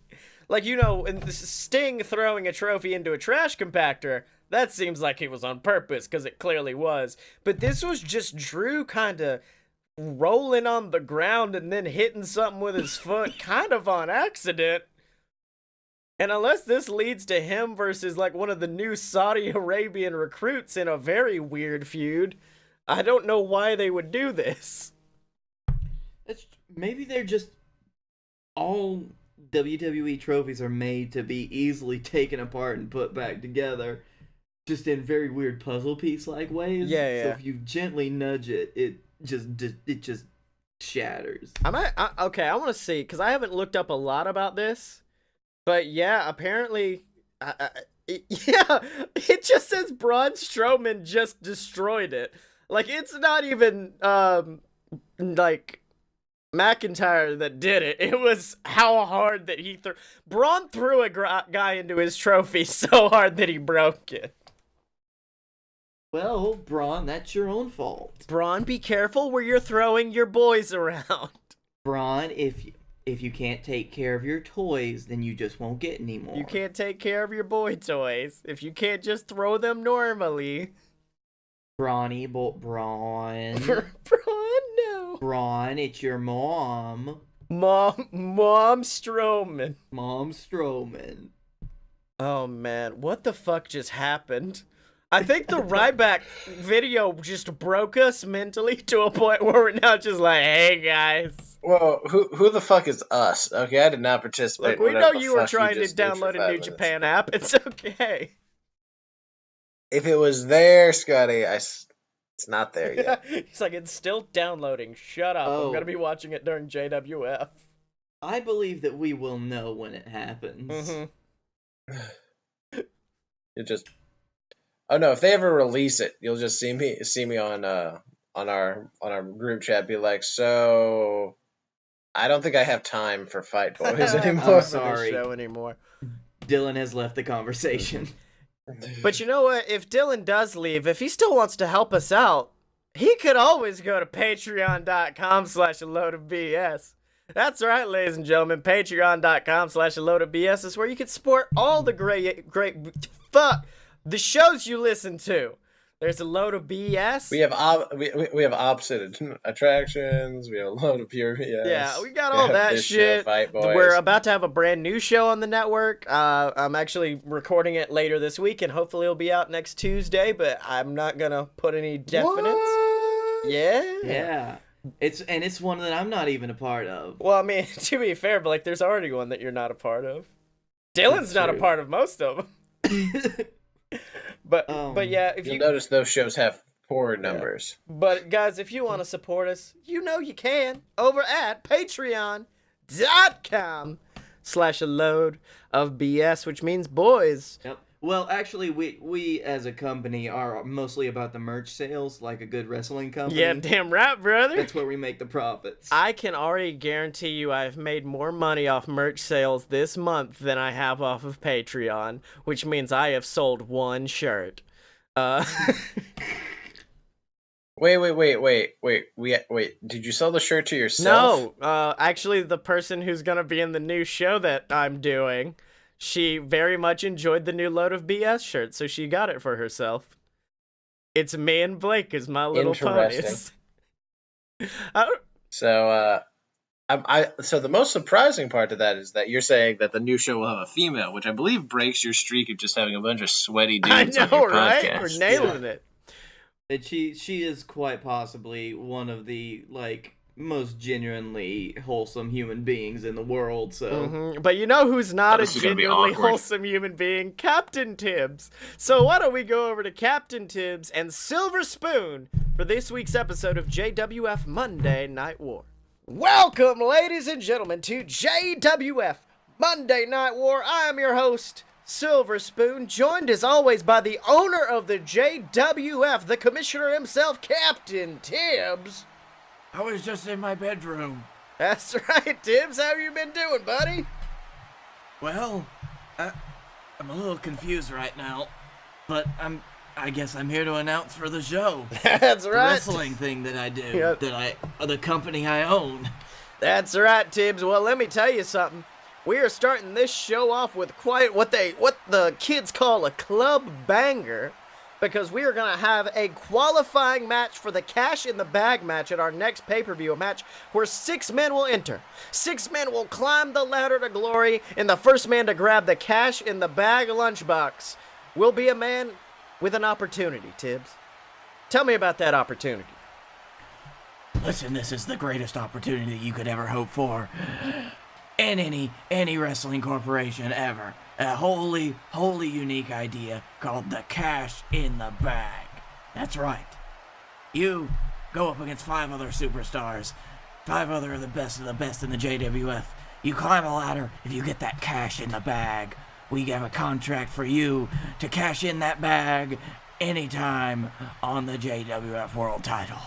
And Sting throwing a trophy into a trash compactor, that seems like it was on purpose, because it clearly was. But this was just Drew kind of rolling on the ground and then hitting something with his foot, kind of on accident. And unless this leads to him versus, one of the new Saudi Arabian recruits in a very weird feud, I don't know why they would do this. Maybe they're just all WWE trophies are made to be easily taken apart and put back together, just in very weird puzzle piece like ways. Yeah. So if you gently nudge it, it just shatters. I want to see, because I haven't looked up a lot about this, but yeah, apparently Yeah, it just says Braun Strowman just destroyed it. Like, it's not even, like, McIntyre that did it. It was how hard that he threw. Braun threw a guy into his trophy so hard that he broke it. Well, Braun, that's your own fault. Braun, be careful where you're throwing your boys around. Braun, if you can't take care of your toys, then you just won't get any more. You can't take care of your boy toys if you can't just throw them normally. Braun. Braun, no. Braun, it's your mom. Mom Strowman. Mom Strowman. Oh, man. What the fuck just happened? I think the Ryback video just broke us mentally to a point where we're now just like, hey, guys. Well, who the fuck is us? Okay, I did not participate. Look, we know you were trying to download a New Japan app. It's okay. If it was there, Scotty, it's not there yet. He's like, it's still downloading. Shut up. I'm going to be watching it during JWF. I believe that we will know when it happens. Mm-hmm. It just... Oh no! If they ever release it, you'll just see me on our group chat. Be like, so I don't think I have time for Fight Boys anymore. I'm sorry. Show anymore. Dylan has left the conversation. But you know what? If Dylan does leave, if he still wants to help us out, he could always go to patreon.com/a-load-of-BS. That's right, ladies and gentlemen. Patreon.com/a-load-of-BS is where you can support all the great the shows you listen to. There's a load of BS. We have opposite attractions. We have a load of pure BS. Yeah, we got all that shit. We're about to have a brand new show on the network. I'm actually recording it later this week, and hopefully it'll be out next Tuesday. But I'm not gonna put any definites. What? Yeah. It's one that I'm not even a part of. Well, I mean, to be fair, but like, there's already one that you're not a part of. Dylan's not a part of most of them. But yeah, if you'll notice those shows have poor numbers. But guys, if you want to support us, you know you can over at patreon.com/a-load-of-BS, which means boys. Yep. Well, actually, we as a company are mostly about the merch sales, like a good wrestling company. Yeah, damn right, brother. That's where we make the profits. I can already guarantee you I've made more money off merch sales this month than I have off of Patreon, which means I have sold one shirt. Wait. Did you sell the shirt to yourself? No. Actually, the person who's gonna be in the new show that I'm doing, she very much enjoyed the new Load of BS shirt, so she got it for herself. It's me and Blake as my little ponies. So, so the most surprising part of that is that you're saying that the new show will have a female, which I believe breaks your streak of just having a bunch of sweaty dudes on your right? podcast. We're nailing it. That she is quite possibly one of the most genuinely wholesome human beings in the world, so... Mm-hmm. But you know who's not a genuinely wholesome human being? Captain Tibbs. So why don't we go over to Captain Tibbs and Silver Spoon for this week's episode of JWF Monday Night War. Welcome, ladies and gentlemen, to JWF Monday Night War. I am your host, Silver Spoon, joined as always by the owner of the JWF, the commissioner himself, Captain Tibbs. I was just in my bedroom. That's right, Tibbs. How you been doing, buddy? Well, I'm a little confused right now, but I guess I'm here to announce for the show. That's right. The wrestling thing that I do, Yep. the company I own. That's right, Tibbs. Well, let me tell you something. We are starting this show off with quite what the kids call a club banger, because we are going to have a qualifying match for the Cash in the Bag match at our next pay-per-view, a match where 6 men will enter. 6 men will climb the ladder to glory, and the first man to grab the Cash in the Bag lunchbox will be a man with an opportunity, Tibbs. Tell me about that opportunity. Listen, this is the greatest opportunity you could ever hope for in any wrestling corporation ever. A wholly unique idea called the Cash in the Bag. That's right. You go up against 5 other superstars, 5 other of the best in the JWF. You climb a ladder. If you get that cash in the bag, we have a contract for you to cash in that bag anytime on the JWF World title.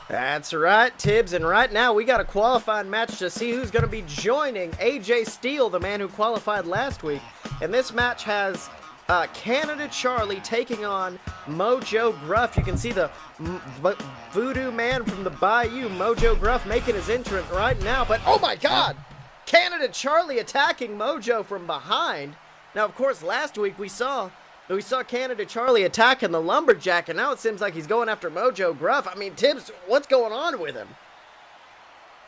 That's right, Tibbs, and right now we got a qualifying match to see who's going to be joining AJ Steele, the man who qualified last week. And this match has Canada Charlie taking on Mojo Gruff. You can see the voodoo man from the Bayou, Mojo Gruff, making his entrance right now. But, oh my God! Canada Charlie attacking Mojo from behind. Now, of course, last week we saw Canada Charlie attacking the Lumberjack, and now it seems like he's going after Mojo Gruff. I mean, Tibbs, what's going on with him?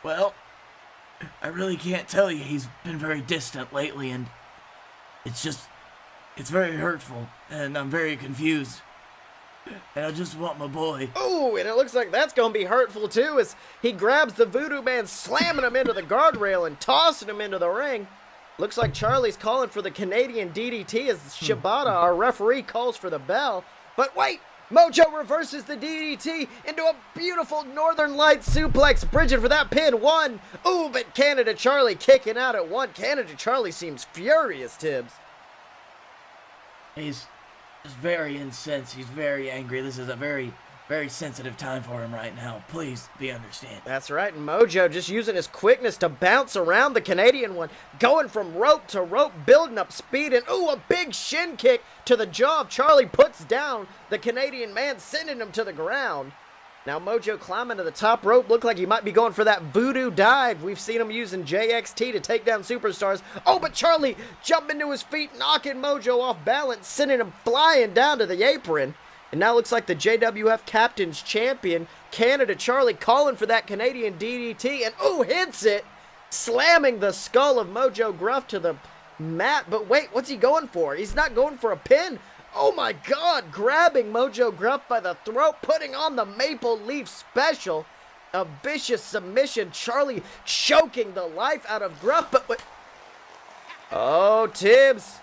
Well, I really can't tell you. He's been very distant lately, and it's very hurtful, and I'm very confused. And I just want my boy. Ooh, and it looks like that's going to be hurtful, too, as he grabs the Voodoo Man, slamming him into the guardrail and tossing him into the ring. Looks like Charlie's calling for the Canadian DDT as Shibata, our referee, calls for the bell. But wait! Mojo reverses the DDT into a beautiful Northern Lights suplex, bridging for that pin. 1. Ooh, but Canada Charlie kicking out at 1. Canada Charlie seems furious, Tibbs. He's very incensed. He's very angry. This is a very, very sensitive time for him right now. Please be understanding. That's right. Mojo just using his quickness to bounce around the Canadian one, going from rope to rope, building up speed, and ooh, a big shin kick to the jaw of Charlie puts down the Canadian man, sending him to the ground. Now Mojo climbing to the top rope, looked like he might be going for that voodoo dive. We've seen him using JXT to take down superstars. Oh, but Charlie jumping to his feet, knocking Mojo off balance, sending him flying down to the apron. And now looks like the JWF Captain's Champion, Canada Charlie, calling for that Canadian DDT, and ooh, hits it, slamming the skull of Mojo Gruff to the mat. But wait, what's he going for? He's not going for a pin. Oh my God, grabbing Mojo Gruff by the throat, putting on the Maple Leaf Special. A vicious submission, Charlie choking the life out of Gruff, but oh, Tibbs.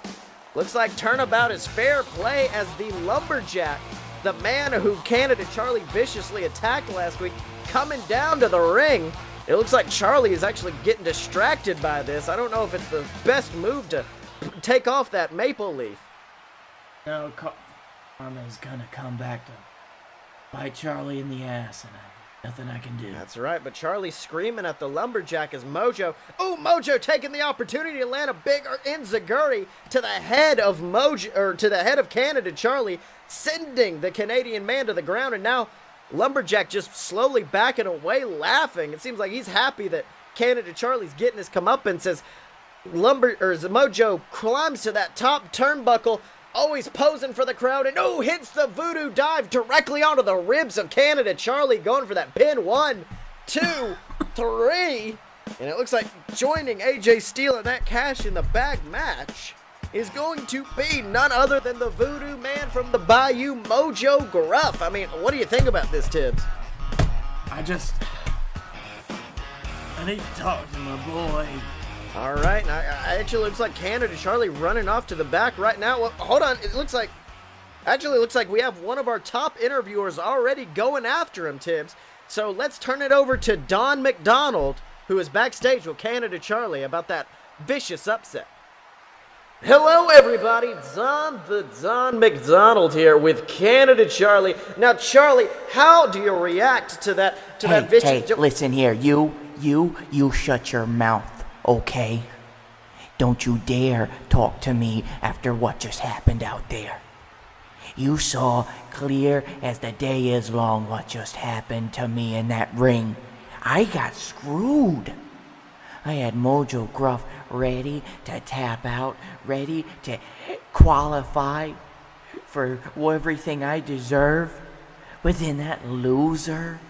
Looks like turnabout is fair play as the Lumberjack, the man who Canada Charlie viciously attacked last week, coming down to the ring. It looks like Charlie is actually getting distracted by this. I don't know if it's the best move to take off that Maple Leaf. No, Karma's gonna come back to bite Charlie in the ass, and nothing I can do. That's right, but Charlie's screaming at the Lumberjack as Mojo. Ooh, Mojo taking the opportunity to land a big enziguri to the head of Canada Charlie, sending the Canadian man to the ground, and now Lumberjack just slowly backing away, laughing. It seems like he's happy that Canada Charlie's getting his comeuppance as Mojo climbs to that top turnbuckle, always posing for the crowd, and ooh, hits the voodoo dive directly onto the ribs of Canada Charlie, going for that pin. 1, 2, 3. And it looks like joining AJ Steele in that cash in the bag match is going to be none other than the voodoo man from the Bayou, Mojo Gruff. I mean, what do you think about this, Tibbs? I need to talk to my boy. All right, now, actually looks like Canada Charlie running off to the back right now. Well, hold on, it looks like we have one of our top interviewers already going after him, Tibbs. So let's turn it over to Don McDonald, who is backstage with Canada Charlie about that vicious upset. Hello, everybody. Don McDonald here with Canada Charlie. Now, Charlie, how do you react to that vicious? Hey, listen here, you shut your mouth. Okay? Don't you dare talk to me after what just happened out there. You saw clear as the day is long what just happened to me in that ring. I got screwed. I had Mojo Gruff ready to tap out, ready to qualify for everything I deserve. But then that loser,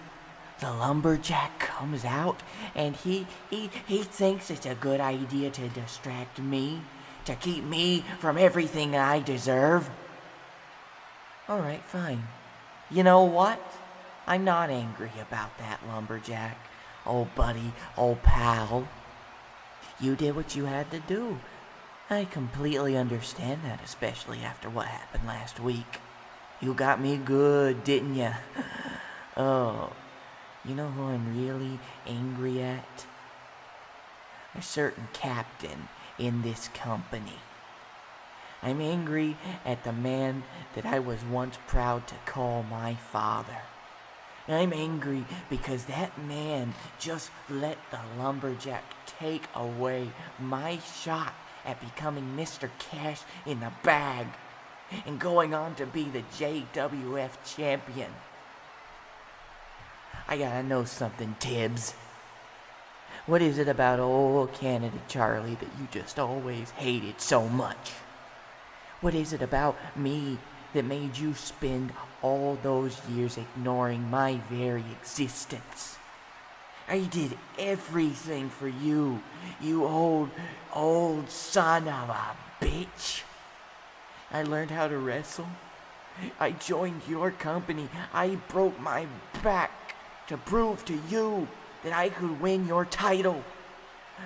the Lumberjack, comes out and he thinks it's a good idea to distract me, to keep me from everything I deserve. Alright, fine. You know what? I'm not angry about that, Lumberjack. Old buddy, old pal. You did what you had to do. I completely understand that, especially after what happened last week. You got me good, didn't ya? Oh. You know who I'm really angry at? A certain captain in this company. I'm angry at the man that I was once proud to call my father. I'm angry because that man just let the lumberjack take away my shot at becoming Mr. Cash in the Bag and going on to be the JWF champion. I gotta know something, Tibbs. What is it about old Canada Charlie that you just always hated so much? What is it about me that made you spend all those years ignoring my very existence? I did everything for you, you old son of a bitch. I learned how to wrestle. I joined your company. I broke my back to prove to you that I could win your title.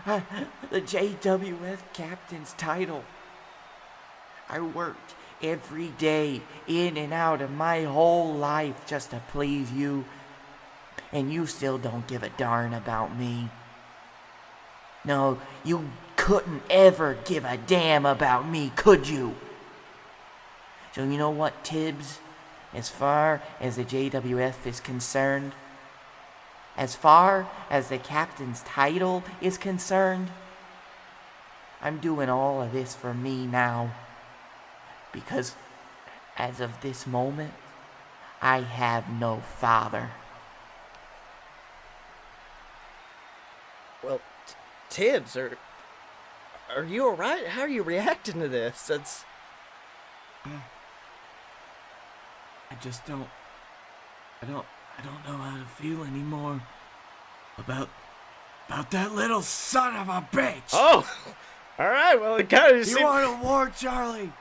The JWF captain's title. I worked every day, in and out of my whole life, just to please you. And you still don't give a darn about me. No, you couldn't ever give a damn about me, could you? So you know what, Tibbs? As far as the JWF is concerned, as far as the captain's title is concerned, I'm doing all of this for me now. Because as of this moment, I have no father. Well, Tibbs, are you alright? How are you reacting to this? It's... I just don't... I don't know how to feel anymore about that little son of a bitch. Oh! Alright, well, it kind of You want a war, Charlie?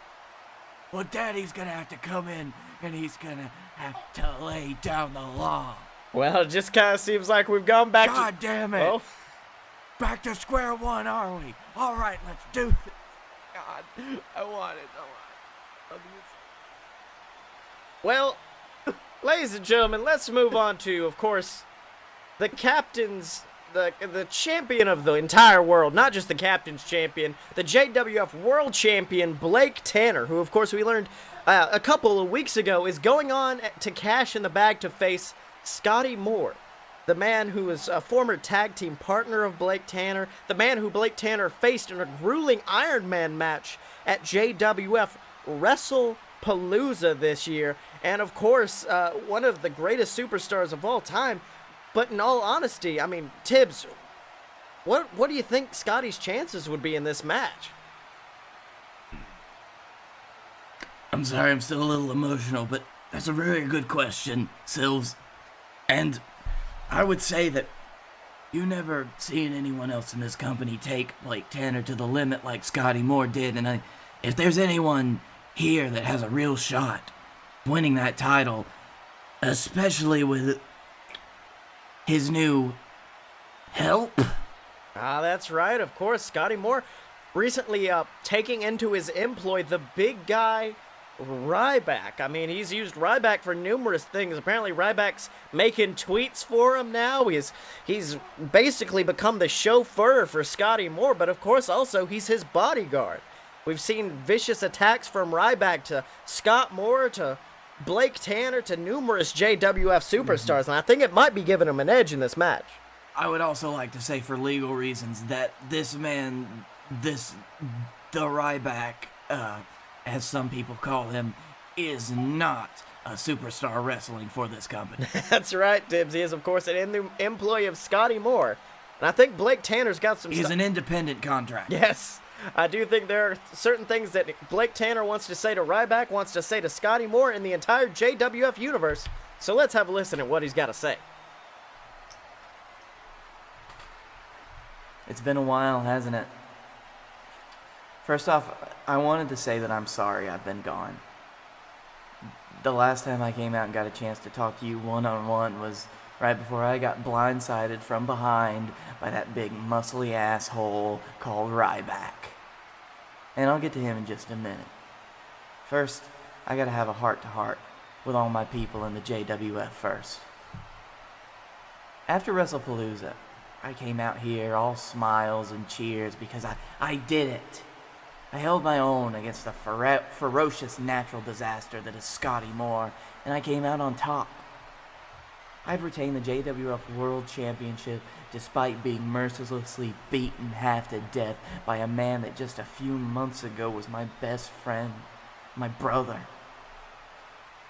Well, Daddy's gonna have to come in, and he's gonna have to lay down the law. Well, it just kind of seems like we've gone back God damn it. Oh. Back to square one, are we? All right, let's do this. God, I want it. Well, ladies and gentlemen, let's move on to, of course, the captain's, the champion of the entire world, not just the captain's champion, the JWF World Champion, Blake Tanner, who, of course, we learned a couple of weeks ago is going on to Cash in the Bag to face Scotty Moore, the man who was a former tag team partner of Blake Tanner, the man who Blake Tanner faced in a grueling Iron Man match at JWF WrestlePalooza this year, and of course, one of the greatest superstars of all time. But in all honesty, I mean, Tibbs, what do you think Scotty's chances would be in this match? I'm sorry, I'm still a little emotional, but that's a very good question, Silves. And I would say that you never seen anyone else in this company take Blake Tanner to the limit like Scotty Moore did, and if there's anyone here that has a real shot winning that title, especially with his new help. Ah, that's right, of course, Scotty Moore recently taking into his employ the big guy Ryback. I mean, he's used Ryback for numerous things. Apparently Ryback's making tweets for him now. He's basically become the chauffeur for Scotty Moore, but of course also he's his bodyguard. We've seen vicious attacks from Ryback to Scott Moore to Blake Tanner to numerous JWF superstars, and I think it might be giving him an edge in this match. I would also like to say, for legal reasons, that this man, the Ryback, as some people call him, is not a superstar wrestling for this company. That's right, Tibbs. He is, of course, an employee of Scotty Moore, and I think Blake Tanner's got some... He's an independent contractor. Yes. I do think there are certain things that Blake Tanner wants to say to Ryback, wants to say to Scotty Moore in the entire JWF universe. So let's have a listen at what he's got to say. It's been a while, hasn't it? First off, I wanted to say that I'm sorry I've been gone. The last time I came out and got a chance to talk to you one-on-one was right before I got blindsided from behind by that big muscly asshole called Ryback. And I'll get to him in just a minute. First, I gotta have a heart-to-heart with all my people in the JWF first. After WrestlePalooza, I came out here all smiles and cheers because I did it. I held my own against the ferocious natural disaster that is Scotty Moore, and I came out on top. I'd retained the JWF World Championship despite being mercilessly beaten half to death by a man that just a few months ago was my best friend, my brother.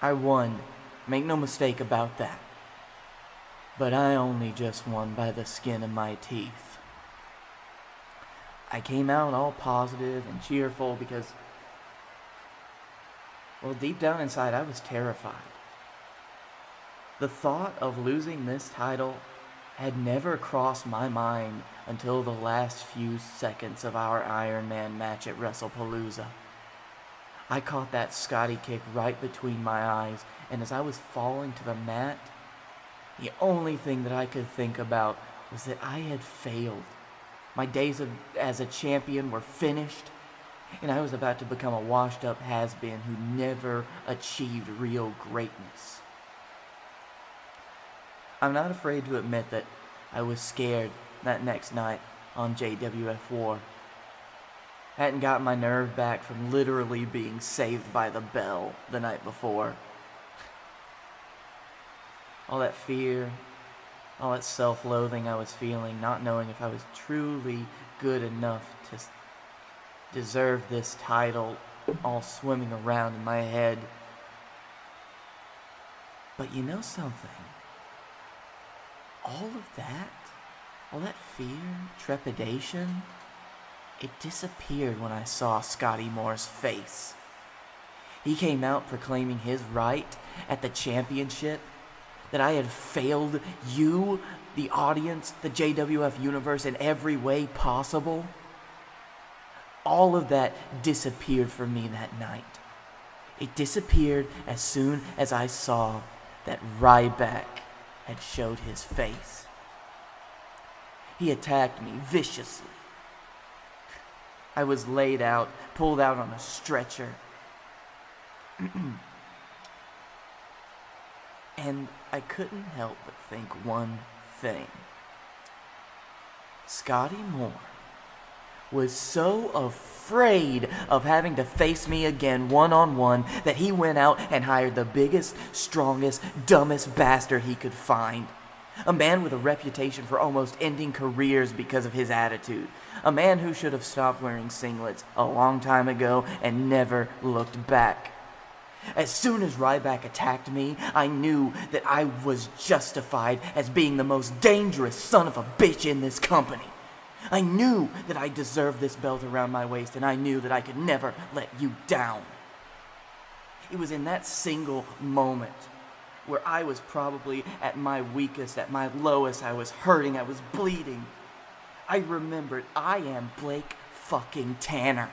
I won, make no mistake about that. But I only just won by the skin of my teeth. I came out all positive and cheerful because, well, deep down inside I was terrified. The thought of losing this title had never crossed my mind until the last few seconds of our Iron Man match at WrestlePalooza. I caught that Scotty kick right between my eyes, and as I was falling to the mat, the only thing that I could think about was that I had failed. My days as a champion were finished, and I was about to become a washed-up has-been who never achieved real greatness. I'm not afraid to admit that I was scared that next night on JWF War. Hadn't got my nerve back from literally being saved by the bell the night before. All that fear, all that self-loathing I was feeling, not knowing if I was truly good enough to deserve this title, all swimming around in my head. But you know something? All that fear, trepidation, it disappeared when I saw Scotty Moore's face. He came out proclaiming his right at the championship, that I had failed you, the audience, the JWF universe in every way possible. All of that disappeared from me that night. It disappeared as soon as I saw that Ryback had showed his face. He attacked me viciously. I was laid out, pulled out on a stretcher. And I couldn't help but think one thing. Scotty Moore was so afraid of having to face me again one-on-one that he went out and hired the biggest, strongest, dumbest bastard he could find. A man with a reputation for almost ending careers because of his attitude. A man who should have stopped wearing singlets a long time ago and never looked back. As soon as Ryback attacked me, I knew that I was justified as being the most dangerous son of a bitch in this company. I knew that I deserved this belt around my waist, and I knew that I could never let you down. It was in that single moment where I was probably at my weakest, at my lowest, I was hurting, I was bleeding. I remembered I am Blake fucking Tanner.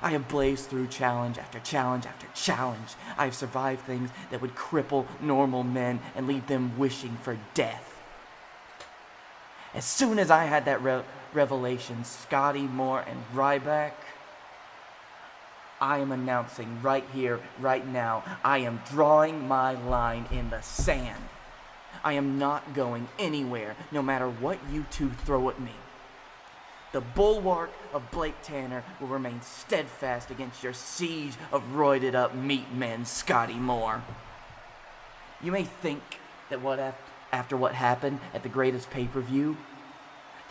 I have blazed through challenge after challenge after challenge. I have survived things that would cripple normal men and leave them wishing for death. As soon as I had that revelation, Scotty Moore and Ryback, I am announcing right here, right now, I am drawing my line in the sand. I am not going anywhere, no matter what you two throw at me. The bulwark of Blake Tanner will remain steadfast against your siege of roided-up meat men, Scotty Moore. You may think that after what happened at the greatest pay-per-view,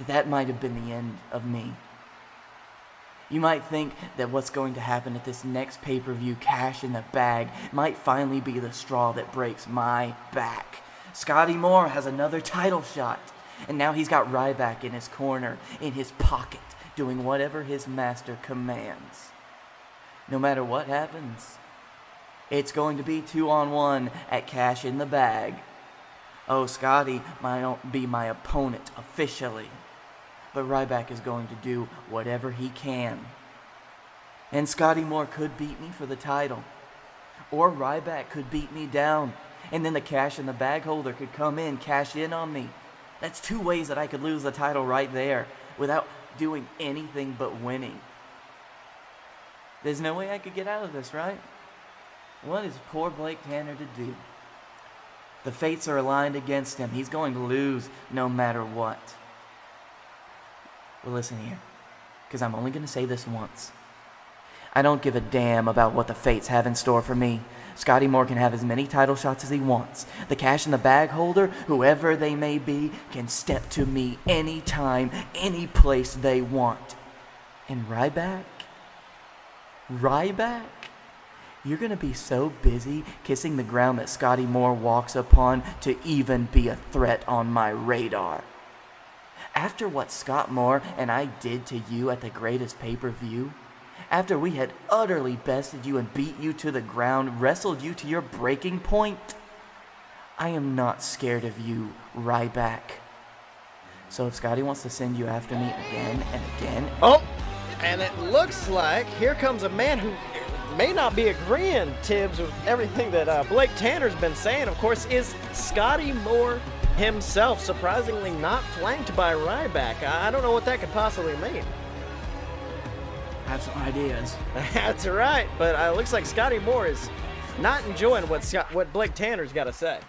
that might have been the end of me. You might think that what's going to happen at this next pay-per-view, Cash in the Bag, might finally be the straw that breaks my back. Scotty Moore has another title shot. And now he's got Ryback in his corner, in his pocket, doing whatever his master commands. No matter what happens, it's going to be 2-on-1 at Cash in the Bag. Oh, Scotty might be my opponent officially, but Ryback is going to do whatever he can. And Scotty Moore could beat me for the title, or Ryback could beat me down, and then the Cash in the Bag holder could come in, cash in on me. That's two ways that I could lose the title right there without doing anything but winning. There's no way I could get out of this, right? What is poor Blake Tanner to do? The fates are aligned against him. He's going to lose no matter what. Well, listen here, because I'm only going to say this once. I don't give a damn about what the fates have in store for me. Scotty Moore can have as many title shots as he wants. The cash in the bag holder, whoever they may be, can step to me anytime, any place they want. And Ryback? You're gonna be so busy kissing the ground that Scotty Moore walks upon to even be a threat on my radar. After what Scott Moore and I did to you at the greatest pay-per-view, after we had utterly bested you and beat you to the ground, wrestled you to your breaking point, I am not scared of you, Ryback. So if Scotty wants to send you after me again and again... Oh! And it looks like here comes a man who may not be agreeing, Tibbs, with everything that Blake Tanner's been saying. Of course, is Scotty Moore himself, surprisingly not flanked by Ryback. I don't know what that could possibly mean. I have some ideas. That's right, but it looks like Scotty Moore is not enjoying what Blake Tanner's got to say.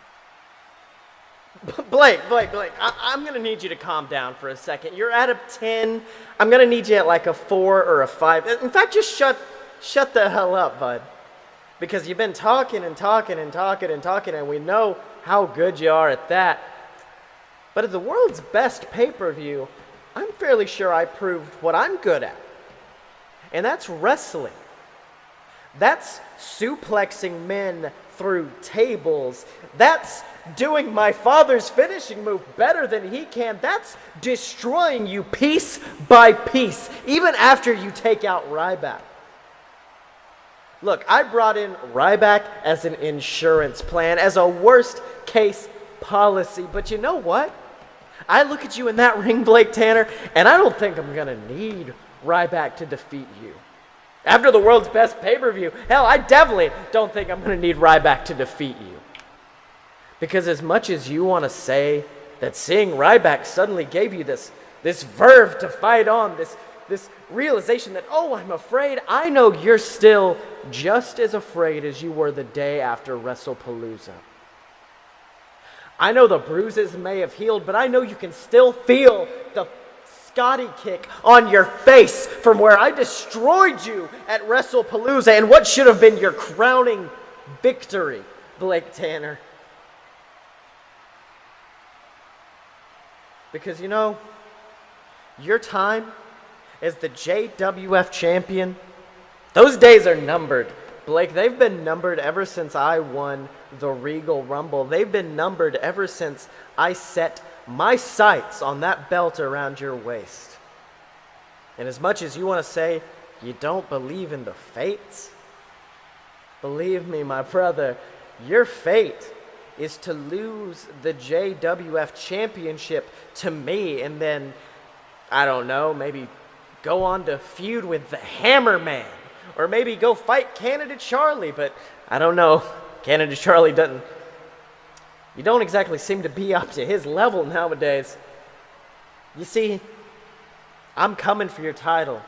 Blake, I'm going to need you to calm down for a second. You're at a 10. I'm going to need you at like a 4 or a 5. In fact, just shut the hell up, bud. Because you've been talking, and we know how good you are at that. But at the world's best pay-per-view, I'm fairly sure I proved what I'm good at. And that's wrestling. That's suplexing men through tables. That's doing my father's finishing move better than he can. That's destroying you piece by piece, even after you take out Ryback. Look, I brought in Ryback as an insurance plan, as a worst-case policy. But you know what? I look at you in that ring, Blake Tanner, and I don't think I'm going to need Ryback to defeat you. After the world's best pay-per-view, hell, I definitely don't think I'm going to need Ryback to defeat you. Because as much as you want to say that seeing Ryback suddenly gave you this verve to fight on, this realization that, oh, I'm afraid, I know you're still just as afraid as you were the day after WrestlePalooza. I know the bruises may have healed, but I know you can still feel the Scotty kick on your face from where I destroyed you at WrestlePalooza and what should have been your crowning victory, Blake Tanner. Because, you know, your time as the JWF champion, those days are numbered. Blake, they've been numbered ever since I won the Regal Rumble. They've been numbered ever since I set my sights on that belt around your waist. And as much as you want to say you don't believe in the fates, believe me, my brother, your fate is to lose the JWF championship to me and then, I don't know, maybe go on to feud with the Hammerman. Or maybe go fight Canada Charlie, but I don't know. Canada Charlie you don't exactly seem to be up to his level nowadays. You see, I'm coming for your title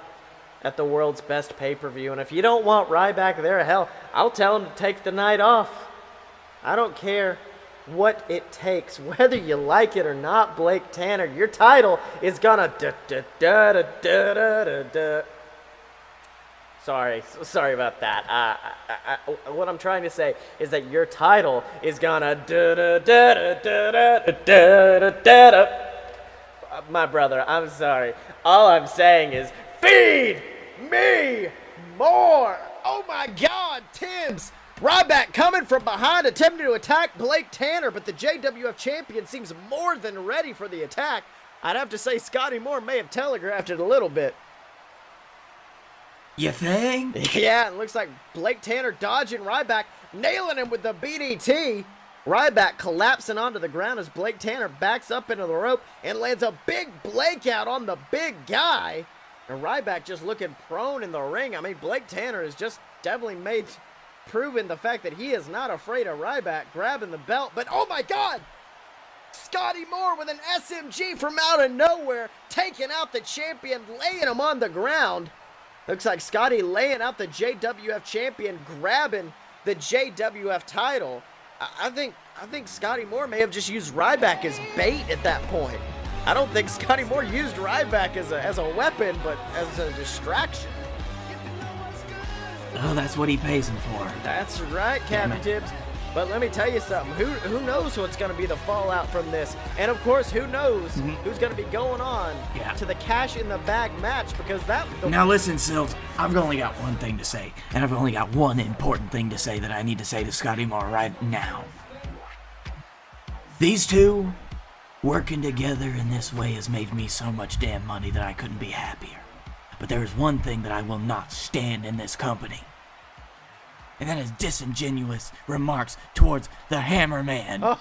at the world's best pay-per-view, and if you don't want Ryback there, hell, I'll tell him to take the night off. I don't care what it takes, whether you like it or not, Blake Tanner. Your title is gonna Sorry about that. What I'm trying to say is that your title is gonna My brother, I'm sorry. All I'm saying is, feed me more! Oh my God, Tibbs! Ryback coming from behind, attempting to attack Blake Tanner, but the JWF champion seems more than ready for the attack. I'd have to say Scotty Moore may have telegraphed it a little bit. You think? Yeah, it looks like Blake Tanner dodging Ryback, nailing him with the BDT. Ryback collapsing onto the ground as Blake Tanner backs up into the rope and lands a big Blake out on the big guy. And Ryback just looking prone in the ring. I mean, Blake Tanner has just definitely proven the fact that he is not afraid of Ryback grabbing the belt. But oh my God! Scotty Moore with an SMG from out of nowhere, taking out the champion, laying him on the ground. Looks like Scotty laying out the JWF champion, grabbing the JWF title. I think Scotty Moore may have just used Ryback as bait at that point. I don't think Scotty Moore used Ryback as a weapon, but as a distraction. Oh, that's what he pays him for. That's right, Captain Tibbs. But let me tell you something. Who knows what's going to be the fallout from this? And of course, who knows who's going to be going on to the Cash in the Bag match? Because that. Now listen, Sills. I've only got one thing to say, and I've only got one important thing to say that I need to say to Scotty Moore right now. These two working together in this way has made me so much damn money that I couldn't be happier. But there is one thing that I will not stand in this company. And that is disingenuous remarks towards the Hammerman. Oh,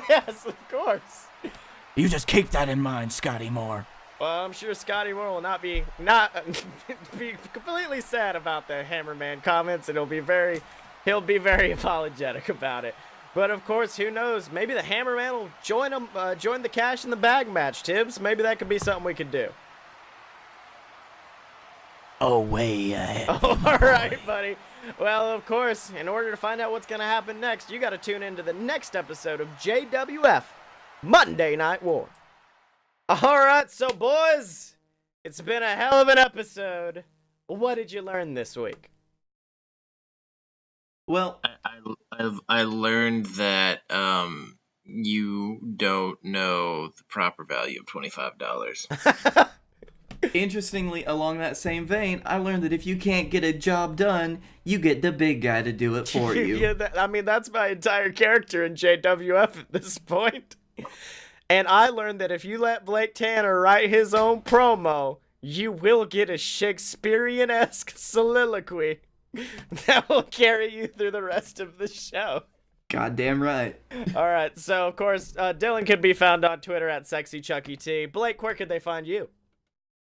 yes, of course. You just keep that in mind, Scotty Moore. Well, I'm sure Scotty Moore will not be completely sad about the Hammerman comments, and he'll be very apologetic about it. But of course, who knows? Maybe the Hammerman will join the Cash in the Bag match, Tibbs. Maybe that could be something we could do. Oh, way ahead. All right, buddy. Well, of course, in order to find out what's going to happen next, you got to tune into the next episode of JWF Monday Night War. All right, so boys, it's been a hell of an episode. What did you learn this week? Well, I learned that you don't know the proper value of $25. interestingly, along that same vein, I learned that if you can't get a job done, you get the big guy to do it for you. Yeah, that's my entire character in JWF at this point. And I learned that if you let Blake Tanner write his own promo, you will get a Shakespearean-esque soliloquy that will carry you through the rest of the show. Goddamn right. All right, so of course, Dylan can be found on Twitter at SexyChuckyT. Blake, where could they find you?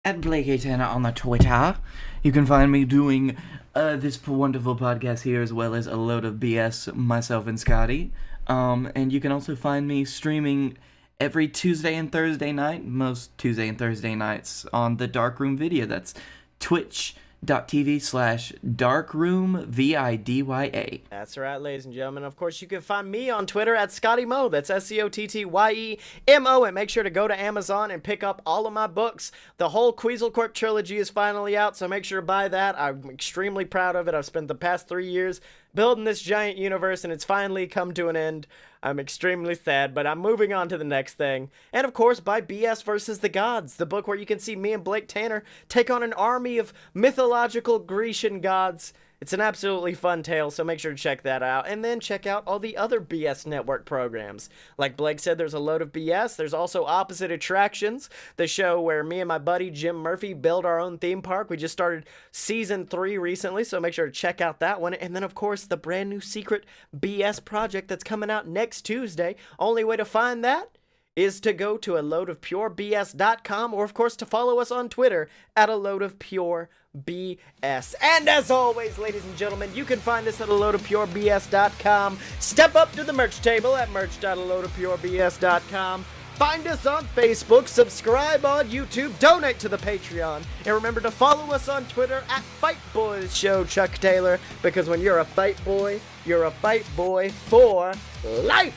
At Blake A. Tanner on the Twitter. You can find me doing this wonderful podcast here, as well as a load of BS, myself and Scotty. And you can also find me streaming every Tuesday and Thursday night, most Tuesday and Thursday nights, on the Darkroom Video. That's twitch.tv/darkroomvidya. That's right, ladies and gentlemen. Of course, you can find me on Twitter at Scotty Mo. That's SCOTTYEMO. And make sure to go to Amazon and pick up all of my books. The whole Queasel trilogy is finally out, so make sure to buy that. I'm extremely proud of it. I've spent the past 3 years building this giant universe, and it's finally come to an end. I'm extremely sad, but I'm moving on to the next thing. And of course, by BS versus the Gods, the book where you can see me and Blake Tanner take on an army of mythological Grecian gods. It's an absolutely fun tale, so make sure to check that out. And then check out all the other BS Network programs. Like Blake said, there's a load of BS. There's also Opposite Attractions, the show where me and my buddy Jim Murphy build our own theme park. We just started season 3 recently, so make sure to check out that one. And then, of course, the brand new secret BS project that's coming out next Tuesday. Only way to find that is to go to aloadofpurebs.com, or of course to follow us on Twitter at aloadofpurebs. And as always, ladies and gentlemen, you can find us at aloadofpurebs.com. Step up to the merch table at merch.aloadofpurebs.com. Find us on Facebook, subscribe on YouTube, donate to the Patreon, and remember to follow us on Twitter at Fight Boys Show Chuck Taylor, because when you're a fight boy, you're a fight boy for life.